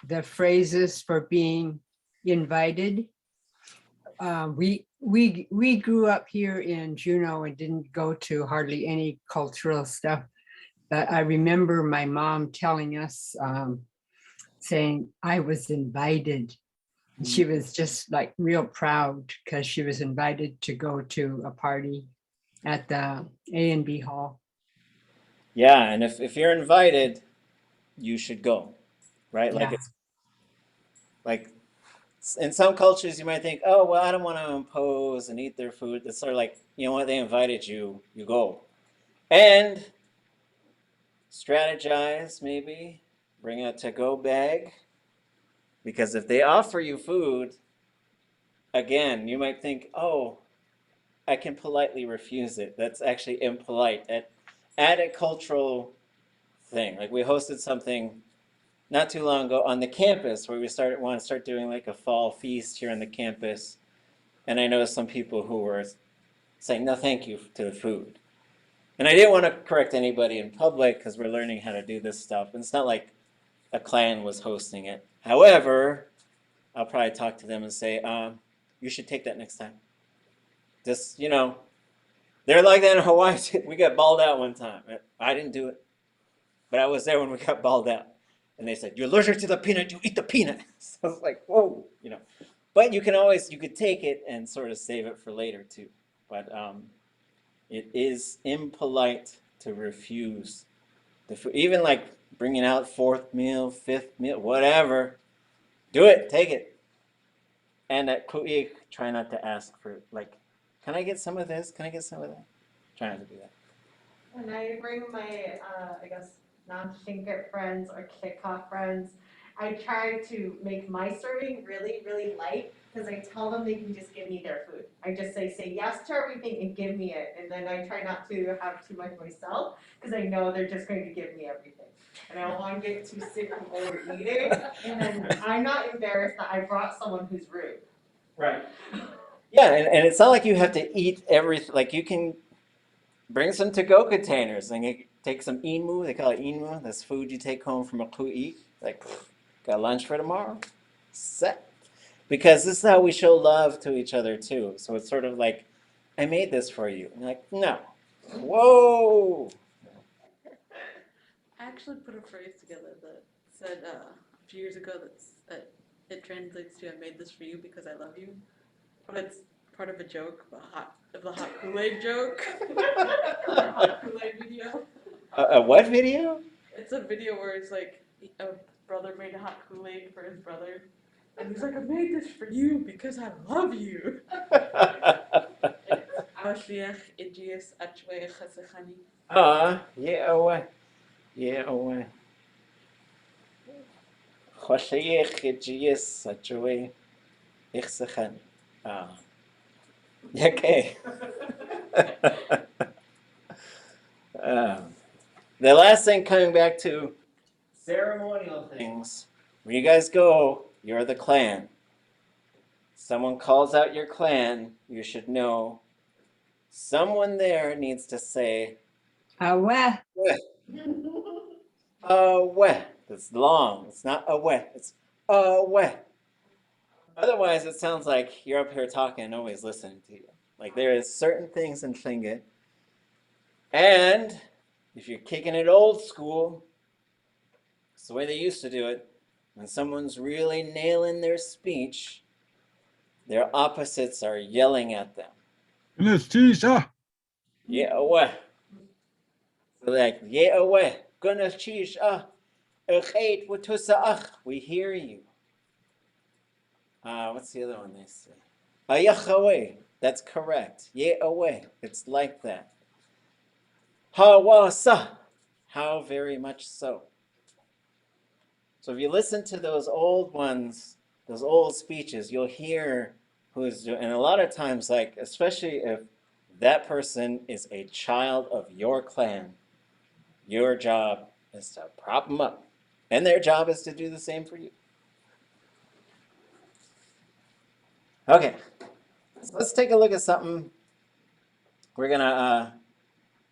the phrases for being invited, we grew up here in Juneau and didn't go to hardly any cultural stuff. But I remember my mom telling us, saying I was invited. She was just like real proud because she was invited to go to a party at the A&B Hall. Yeah, and if you're invited, you should go, right? Like Yeah. it's like in some cultures you might think, oh well, I don't want to impose and eat their food. It's sort of like, you know what, they invited you, you go. And strategize maybe, bring a to-go bag. Because if they offer you food, again, you might think, oh, I can politely refuse it. That's actually impolite. At a cultural thing. Like we hosted something not too long ago on the campus where we want to start doing like a fall feast here on the campus. And I noticed some people who were saying no thank you to the food. And I didn't want to correct anybody in public because we're learning how to do this stuff. And it's not like a clan was hosting it. However, I'll probably talk to them and say, you should take that next time. Just, you know, they're like that in Hawaii. We got balled out one time. I didn't do it, but I was there when we got balled out. And they said, you're allergic to the peanut, you eat the peanut. So I was like, whoa, you know. But you could take it and sort of save it for later too. But it is impolite to refuse the food. Even like bringing out fourth meal, fifth meal, whatever. Do it. Take it. And at ku'ik, try not to ask for, like, can I get some of this? Can I get some of that? Try not to do that. When I bring my, I guess, non-Shinket friends or Kikha friends, I try to make my serving really, really light because I tell them they can just give me their food. I just say yes to everything and give me it. And then I try not to have too much myself because I know they're just going to give me everything. And I don't want to get too sick from overeating. And then I'm not embarrassed that I brought someone who's rude. Right. Yeah, and it's not like you have to eat everything. Like you can bring some to-go containers and you take some inmu. They call it inmu. That's food you take home from a ku'i. Like, got lunch for tomorrow? Set. Because this is how we show love to each other too. So it's sort of like, I made this for you. And you're like, no. Whoa. I actually put a phrase together that said a few years ago that it translates to "I made this for you because I love you," but it's part of a joke, of the hot Kool-Aid joke, hot Kool-Aid video. A what video? It's a video where it's like a brother made a hot Kool-Aid for his brother, and he's like, "I made this for you because I love you." Yeah, away. Yeah, away. Khoshayekh jiyes achwe ikhsakhan. Okay. The last thing, coming back to ceremonial things, when you guys go, you're the clan. Someone calls out your clan, you should know someone there needs to say, Awe. away. It's long. It's not away. It's away. Otherwise, it sounds like you're up here talking and nobody's listening to you. Like there is certain things in Tlingit. And if you're kicking it old school, it's the way they used to do it. When someone's really nailing their speech, their opposites are yelling at them. Yeah, away. So like, yeah, away. We hear you. What's the other one they say? Ayachaway. That's correct. Yeah, away. It's like that. Hawasa. How very much so. So if you listen to those old ones, those old speeches, you'll hear who's doing, and a lot of times, like, especially if that person is a child of your clan, your job is to prop them up. And their job is to do the same for you. Okay, so let's take a look at something. We're gonna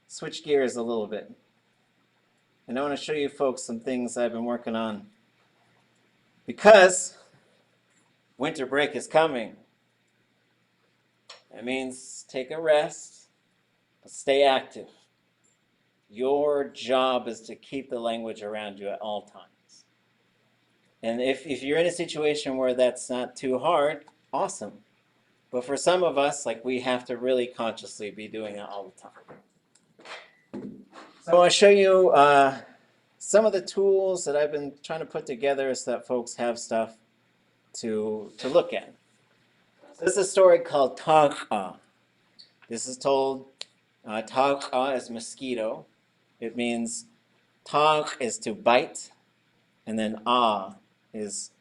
switch gears a little bit. And I want to show you folks some things I've been working on. Because winter break is coming. That means take a rest, but stay active. Your job is to keep the language around you at all times. And if you're in a situation where that's not too hard, awesome. But for some of us, like we have to really consciously be doing it all the time. So I want to show you some of the tools that I've been trying to put together so that folks have stuff to look at. This is a story called Táax'aa. This is told, Táax'aa is mosquito. It means Táax is to bite, and then ah is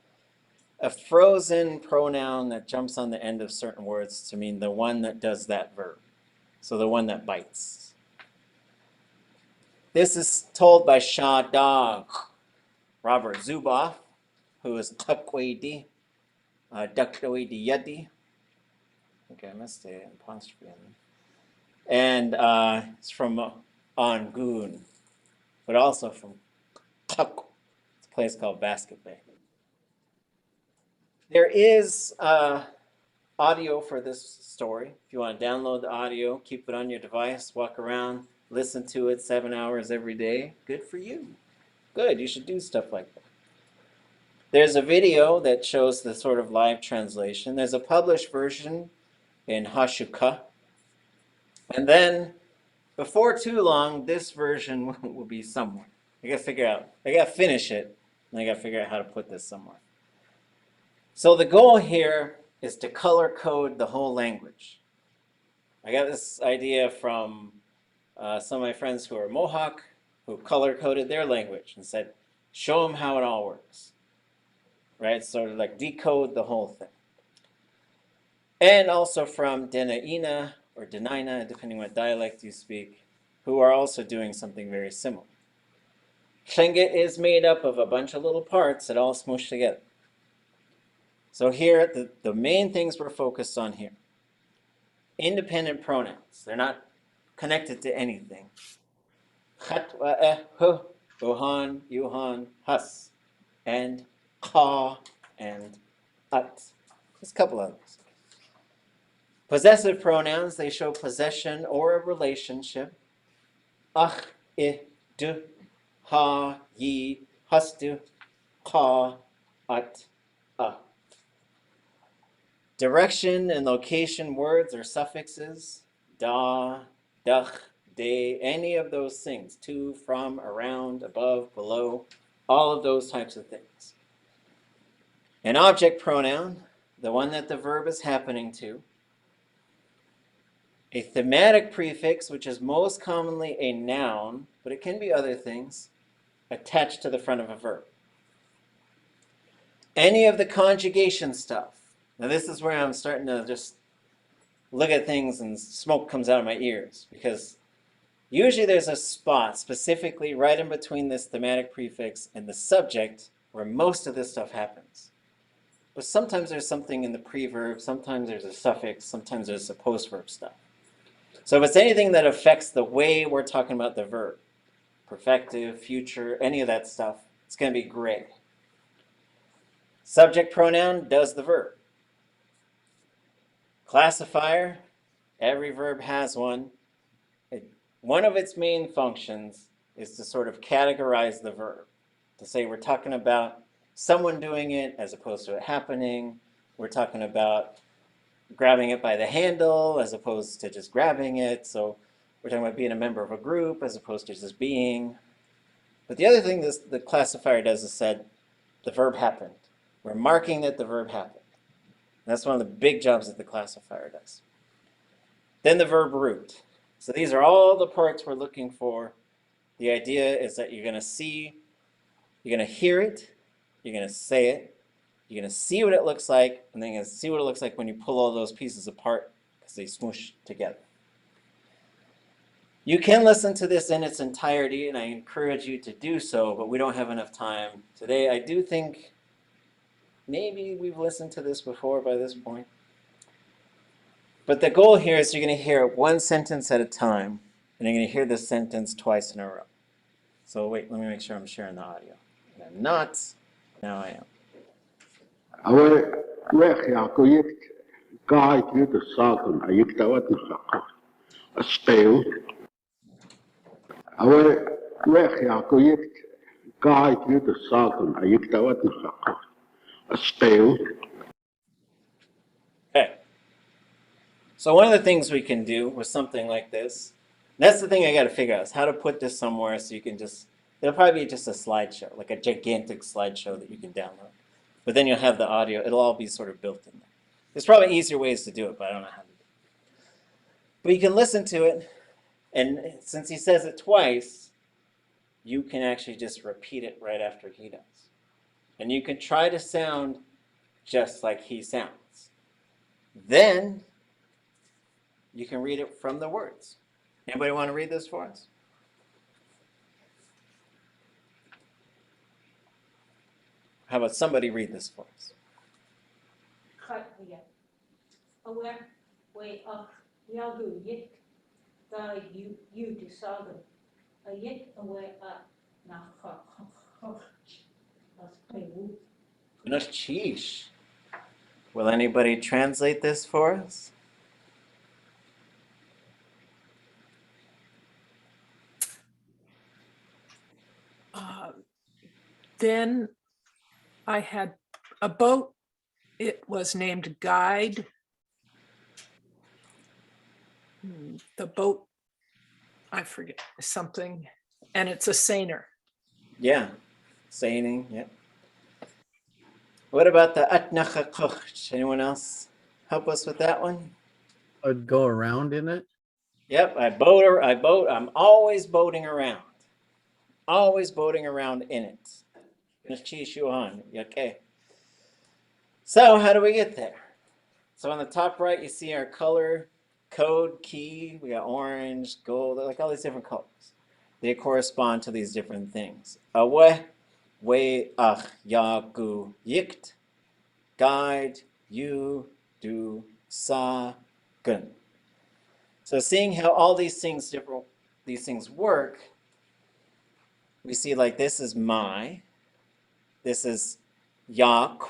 a frozen pronoun that jumps on the end of certain words to mean the one that does that verb. So the one that bites. This is told by Shaanáx, Robert Zuboff, who is Taqwidi, Daktawidi Yadi. Okay, I missed the apostrophe in there. And it's from Angoon, but also from Taq. It's a place called Basket Bay. There is audio for this story. If you want to download the audio, keep it on your device, walk around, listen to it 7 hours every day. Good for you. Good, you should do stuff like that. There's a video that shows the sort of live translation. There's a published version in Hashuka. And then, before too long, this version will be somewhere. I gotta finish it, and I gotta figure out how to put this somewhere. So the goal here is to color code the whole language. I got this idea from some of my friends who are Mohawk, who color coded their language and said, show them how it all works. Right? Sort of like decode the whole thing. And also from Dena'ina or Dena'ina, depending what dialect you speak, who are also doing something very similar. Tlingit is made up of a bunch of little parts that all smoosh together. So here, the main things we're focused on here. Independent pronouns. They're not connected to anything. Chat, wa'eh, huh, gohan, yuhan, has, and ka, and at. Just a couple others. Possessive pronouns, they show possession or a relationship. Ach, I, du, ha, yi, hastu, ka, at, a. Direction and location words or suffixes. Da, dach, de, any of those things. To, from, around, above, below. All of those types of things. An object pronoun, the one that the verb is happening to. A thematic prefix, which is most commonly a noun, but it can be other things, attached to the front of a verb. Any of the conjugation stuff. Now this is where I'm starting to just look at things and smoke comes out of my ears, because usually there's a spot specifically right in between this thematic prefix and the subject where most of this stuff happens. But sometimes there's something in the preverb, sometimes there's a suffix, sometimes there's a postverb stuff. So if it's anything that affects the way we're talking about the verb, perfective, future, any of that stuff, it's going to be gray. Subject pronoun does the verb. Classifier, every verb has one. One of its main functions is to sort of categorize the verb, to say we're talking about someone doing it as opposed to it happening. We're talking about grabbing it by the handle as opposed to just grabbing it. So we're talking about being a member of a group as opposed to just being. But the other thing the classifier does is said the verb happened. We're marking that the verb happened. And that's one of the big jobs that the classifier does. Then the verb root. So these are all the parts we're looking for. The idea is that you're going to see, you're going to hear it, you're going to say it, you're going to see what it looks like, and then you're going to see what it looks like when you pull all those pieces apart because they smoosh together. You can listen to this in its entirety, and I encourage you to do so, but we don't have enough time today. I do think maybe we've listened to this before by this point. But the goal here is you're going to hear one sentence at a time, and you're going to hear this sentence twice in a row. So wait, let me make sure I'm sharing the audio. And I'm not. Now I am. Okay. So one of the things we can do with something like this, that's the thing I got to figure out, is how to put this somewhere so you can just, it'll probably be just a slideshow, like a gigantic slideshow that you can download. But then you'll have the audio, it'll all be sort of built in there. There's probably easier ways to do it, but I don't know how to do it. But you can listen to it, and since he says it twice, you can actually just repeat it right after he does. And you can try to sound just like he sounds. Then you can read it from the words. Anybody want to read this for us? How about somebody read this for us? Will anybody translate this for us? Then I had a boat. It was named Guide. The boat, I forget something, and it's a seiner. Yeah, seining, yeah. What about the Taant'á Lingít? Anyone else help us with that one? I'd go around in it. Yep, I boat. I'm always boating around. Always boating around in it. Okay. So how do we get there? So on the top right, you see our color code key. We got orange, gold, like all these different colors. They correspond to these different things. Awe, we, ach, ya, gu, yikt, guide, you, do, sa, gun. So seeing how all these things work, we see like this is my, this is yak,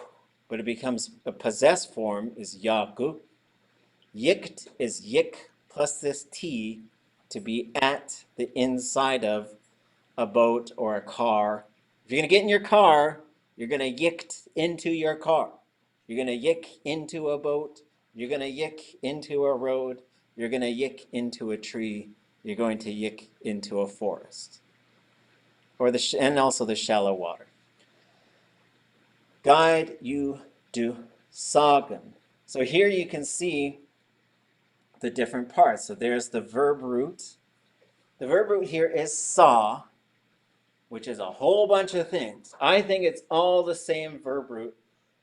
but it becomes a possessed form is yaku. Yikt is yik plus this t to be at the inside of a boat or a car. If you're gonna get in your car, you're gonna yikt into your car. You're gonna yik into a boat. You're gonna yik into a road. You're gonna yik into a tree. You're going to yik into a forest, or and also the shallow water. Guide, you, do, sagen. So here you can see the different parts. So there's the verb root. The verb root here is saw, which is a whole bunch of things. I think it's all the same verb root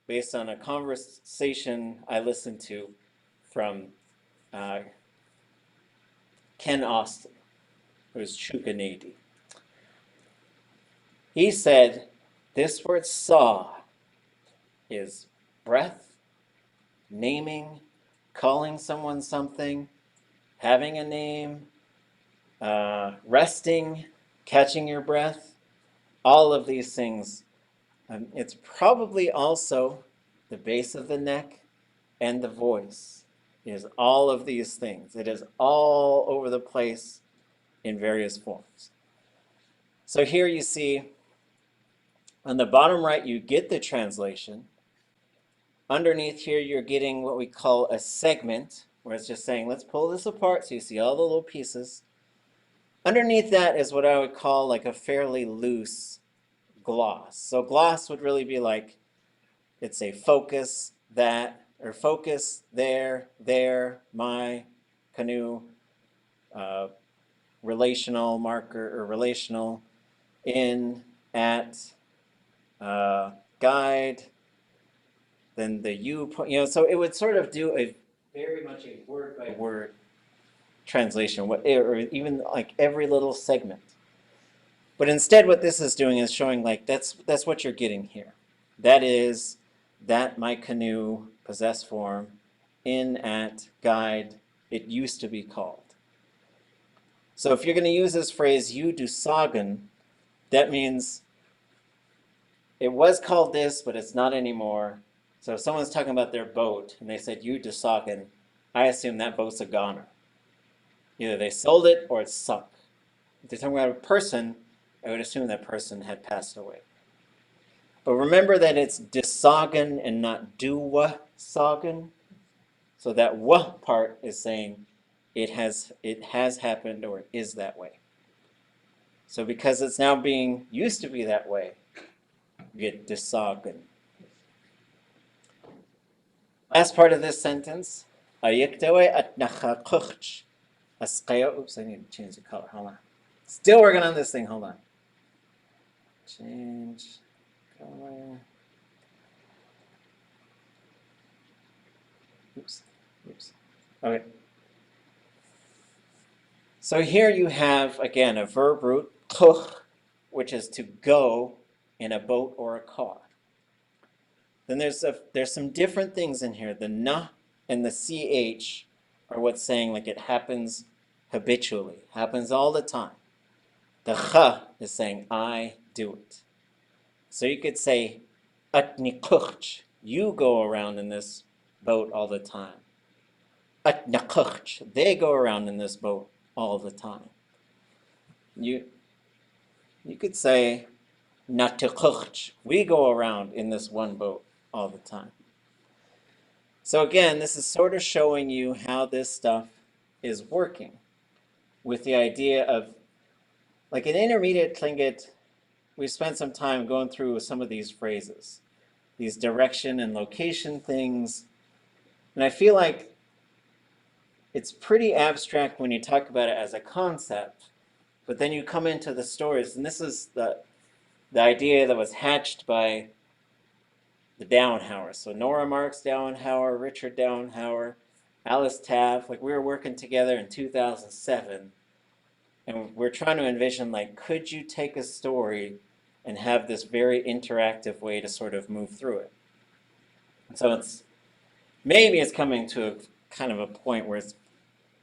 based on a conversation I listened to from Ken Austin, who's Chukanadi. He said this word saw is breath, naming, calling someone something, having a name, resting, catching your breath, all of these things. It's probably also the base of the neck and the voice is all of these things. It is all over the place in various forms. So here you see on the bottom right, you get the translation. Underneath here, you're getting what we call a segment, where it's just saying, let's pull this apart so you see all the little pieces. Underneath that is what I would call like a fairly loose gloss. So gloss would really be like, it's a focus, that, or focus, there, my, canoe, relational marker, or relational, in, at, guide, then the you, so it would sort of do a very much a word by word translation, or even like every little segment. But instead what this is doing is showing like that's what you're getting here. That is that my canoe, possessed form, in, at, guide, it used to be called. So if you're going to use this phrase, you do sagen, that means it was called this, but it's not anymore. So if someone's talking about their boat and they said you do sagen, I assume that boat's a goner. Either they sold it or it's sunk. If they're talking about a person, I would assume that person had passed away. But remember that it's desagen and not duwa sagen. So that wa part is saying it has happened or it is that way. So because it's now being used to be that way, you get desagen. Last part of this sentence. Ayiktewe at nachakuch. Oops, I need to change the color. Hold on. Still working on this thing. Hold on. Change color. Oops. Okay. So here you have, again, a verb root, kuch, which is to go in a boat or a car. Then there's some different things in here. The na and the ch are what's saying like it happens habitually, happens all the time. The cha is saying I do it. So you could say atni kuch, you go around in this boat all the time. Atna kuch, they go around in this boat all the time. You could say natukuch, we go around in this one boat all the time. So again, this is sort of showing you how this stuff is working with the idea of, like in intermediate Tlingit, we spent some time going through some of these phrases. these direction and location things. And I feel like it's pretty abstract when you talk about it as a concept, but then you come into the stories, and this is the idea that was hatched by the Downhauer. So Nora Marks Downhauer, Richard Downhauer, Alice Taff, like we were working together in 2007, and we're trying to envision, like, could you take a story and have this very interactive way to sort of move through it? So maybe it's coming to a kind of a point where it's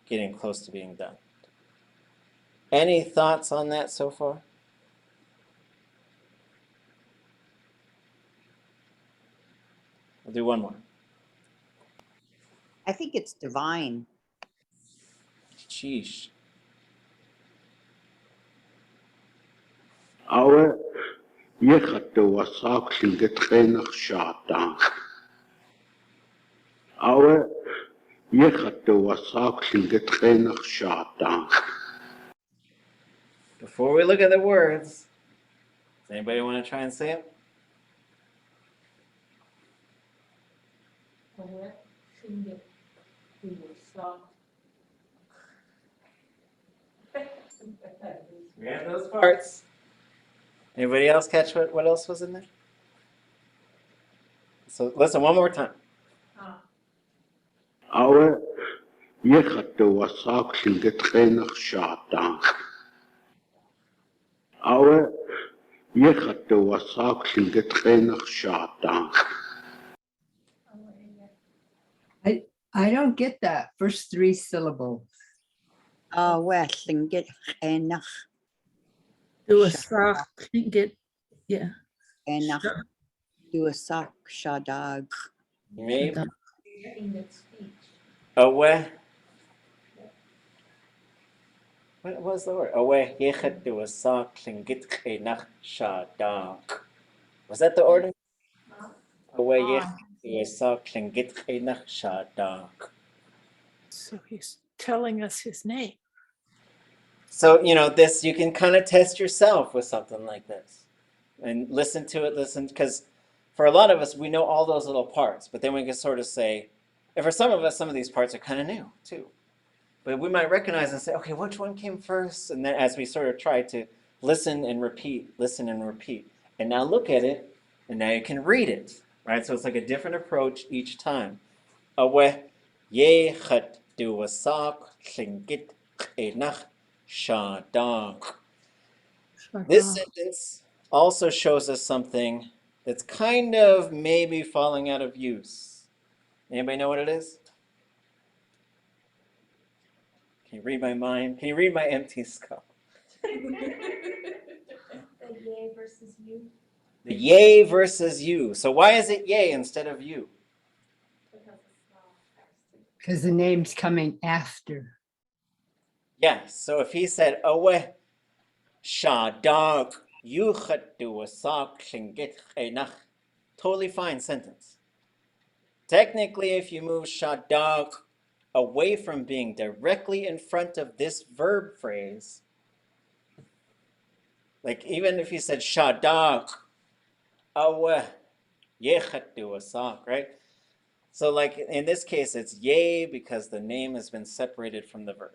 getting close to being done. Any thoughts on that so far? We'll do one more. I think it's divine. Sheesh. Awe yekhatte wasak Lingít Shaanáx. Awe yekhatte wasak Lingít Shaanáx. Before we look at the words, does anybody want to try and say it? We have those parts. Anybody else catch what else was in there? So listen one more time. Awe yekhatte wasak Lingít Shaanáx. Awe yekhatte wasak Lingít Shaanáx. I don't get that first three syllables. Well, Lingít Shaanáx. Táax'aa Lingít, yeah. Táax'aa Shaanáx. Maybe. Awe. What was the word? Awe yechat wasak Lingít Shaanáx. Was that the order? Awe yechat wasak Lingít Shaanáx. So he's telling us his name. So, this, you can kind of test yourself with something like this and listen to it, because for a lot of us, we know all those little parts, but then we can sort of say, and for some of us, some of these parts are kind of new too. But we might recognize and say, okay, which one came first? And then as we sort of try to listen and repeat, and now look at it, and now you can read it, right? So it's like a different approach each time. Awe yechat wasak Lingít Shaanáx. This sentence also shows us something that's kind of maybe falling out of use. Anybody know what it is? Can you read my mind? Can you read my empty skull? The yay versus you. The yay versus you. So why is it yay instead of you? Because the name's coming after. Yes. So if he said, Awe Shaanáx yuchat wasak Lingít Shaanáx, totally fine sentence. Technically, if you move Shaanáx away from being directly in front of this verb phrase, like even if you said Shaanáx, Awe yechat wasak, right? So like in this case, it's yay because the name has been separated from the verb.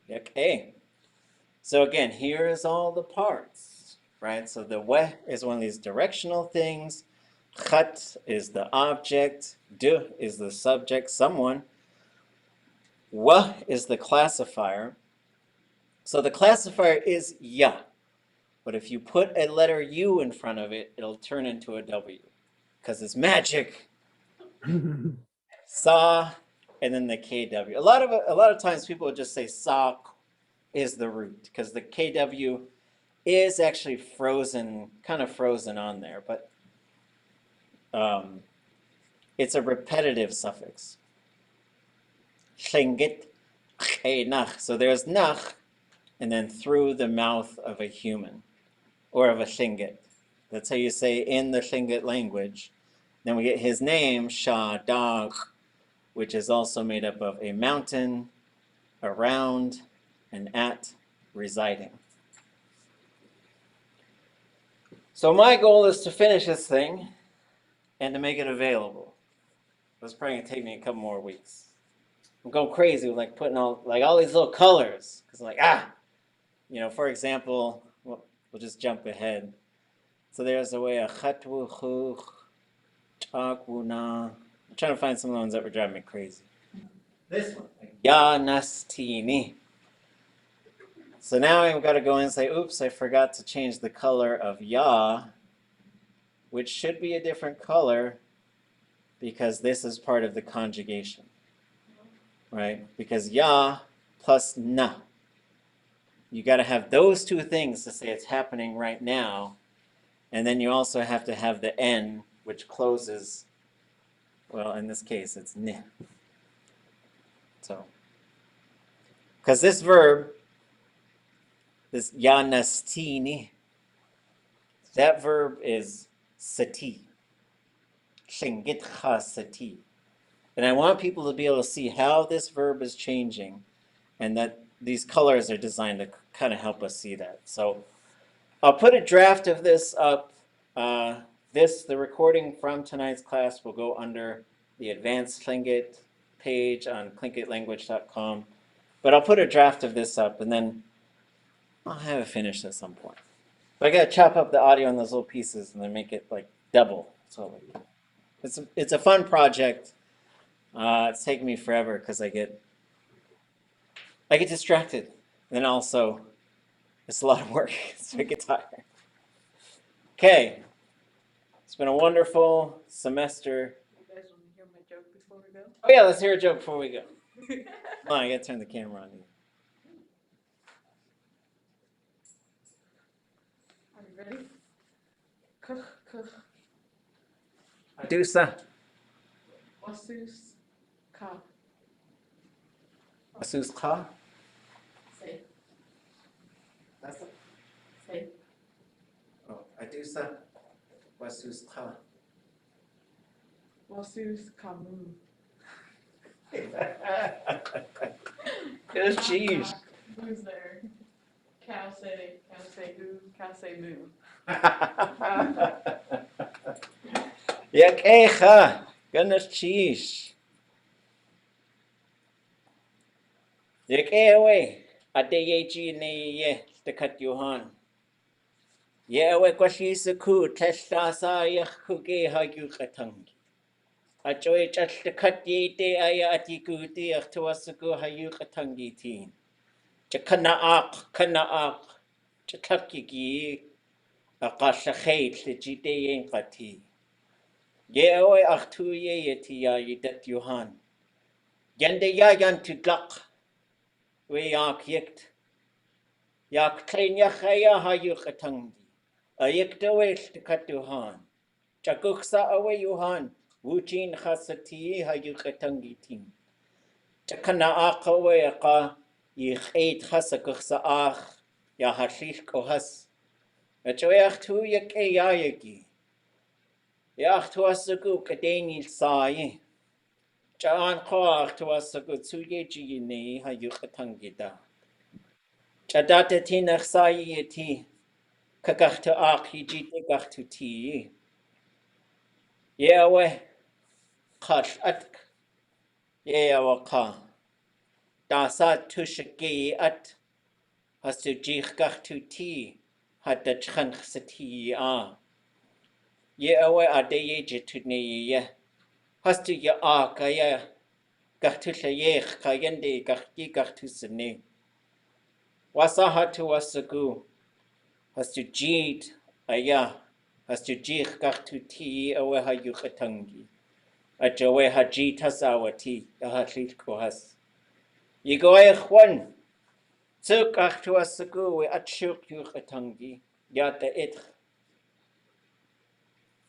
Okay. So again, here is all the parts, right? So the we is one of these directional things. Khat is the object. Du is the subject, someone. Wa is the classifier. So the classifier is ya. But if you put a letter U in front of it, it'll turn into a W. Because it's magic. Sa, and then the KW. A lot of times people would just say sa is the root, because the KW is actually frozen, kind of frozen on there, but it's a repetitive suffix. Lingít Shaanáx. So there's nach, and then through the mouth of a human, or of a Lingít. That's how you say in the Lingít language. Then we get his name, Shaanáx, which is also made up of a mountain, around, and at, residing. So my goal is to finish this thing and to make it available. It's probably gonna take me a couple more weeks. I'm going crazy with like putting all these little colors, because like for example, we'll just jump ahead. So there's a way a chatwu chuch, takwuna. I'm trying to find some of the ones that were driving me crazy. This one, like, Yanastini. So now I've got to go in and say, oops, I forgot to change the color of ya, which should be a different color because this is part of the conjugation, right? Because ya plus na. You got to have those two things to say it's happening right now. And then you also have to have the n, which closes, well, in this case, it's ni. So, because this verb, this yanastini, that verb is sati. Shingitcha sati. And I want people to be able to see how this verb is changing, and that these colors are designed to kind of help us see that. So I'll put a draft of this up. The recording from tonight's class will go under the Advanced Tlingit page on tlingitlanguage.com. But I'll put a draft of this up, and then I'll have it finished at some point. But I gotta chop up the audio in those little pieces and then make it like double. So it's a fun project. It's taken me forever because I get distracted, and then also it's a lot of work, so I get tired. Okay, it's been a wonderful semester. You guys want to hear my joke before we go? Oh yeah, let's hear a joke before we go. Hold on, I gotta turn the camera on. Are you ready? Kuch, kuch. Adusa. Wasus ka. Asus ka. Say. That's it. Say. Oh, Adusa. Wasus ka. Wasus kamu. Good cheese. Who's there? Cow say who, cow say moo. Yakecha. Goodness cheese. Yakewe. Adeyeji ne ye the cut Johan. Yewe kwashisaku testasa yakuge hayukatangi. Ajoy just the cut ye de aya atikuti achtuasaku hayukatangi teen. Chakanaak, kanaak, chakakiki, akashakate, the jide yengati. Yewe achtu ye yetia yidat Johan. Yende yayan to glak. We yak yikt. Yak train yachaya hayukatangi. A yikta to cut Johan. Chakuksa away Johan. Wuchin hasati hayukatangi teen. Chakanaak away aka. Ich eet hasakuksa ach. Ya hashish kohas. Achoyach tu yak eyayagi. Yach tu asagu kadeni sai. Chaan koach tu asagu tsuye jini hayukatangida. Chadata tinach sai yeti. Kakach tu ach hijite gach tu ti. Yewe. Kash atk. Yewe ka. Dasat tu shagi at. Has tu jich gach tu ti. Had the chanch sati Ye awe adeye jitune ye. Has tu ya kaya. Gach tu shayech kayende gach tu sene. Wasa hatu wasagu. Has tu jid aya. Has tu jich gach tu ti awe ha yukatangi. Ajawe ha jit has awati. Yahatlit kohas. Ye go one. Tsuk ach tu wasagu we atshuk yukatangi. Yata itch.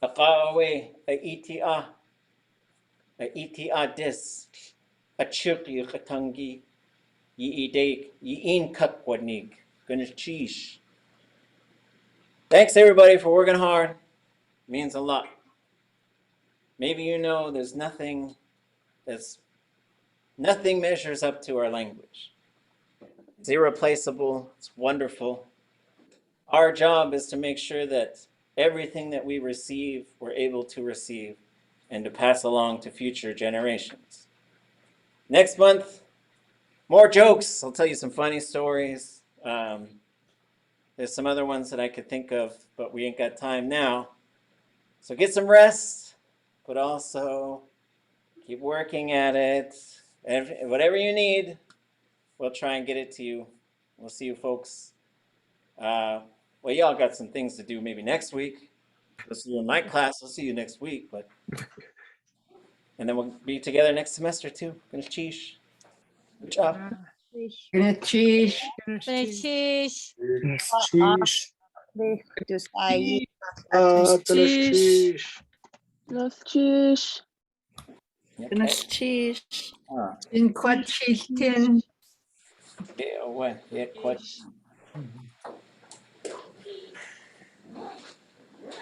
Akawe a ETA dis a chirki katangi ye ide ye in kakwanig gonna cheese. Thanks everybody for working hard. It means a lot. Maybe you know there's nothing measures up to our language. It's irreplaceable, it's wonderful. Our job is to make sure that everything that we receive, we're able to receive and to pass along to future generations. Next month, more jokes. I'll tell you some funny stories. There's some other ones that I could think of, but we ain't got time now. So get some rest, but also keep working at it. And whatever you need, we'll try and get it to you. We'll see you folks. Well, y'all got some things to do maybe next week. We'll see you in my class. We'll see you next week. And then we'll be together next semester too. Gonna cheesh. Good job. Gonna cheese. Cheese. Cheese. Dus I Cheese. Love cheese. Cheese. In quad cheese tin. Yeah, what? Yeah, quite.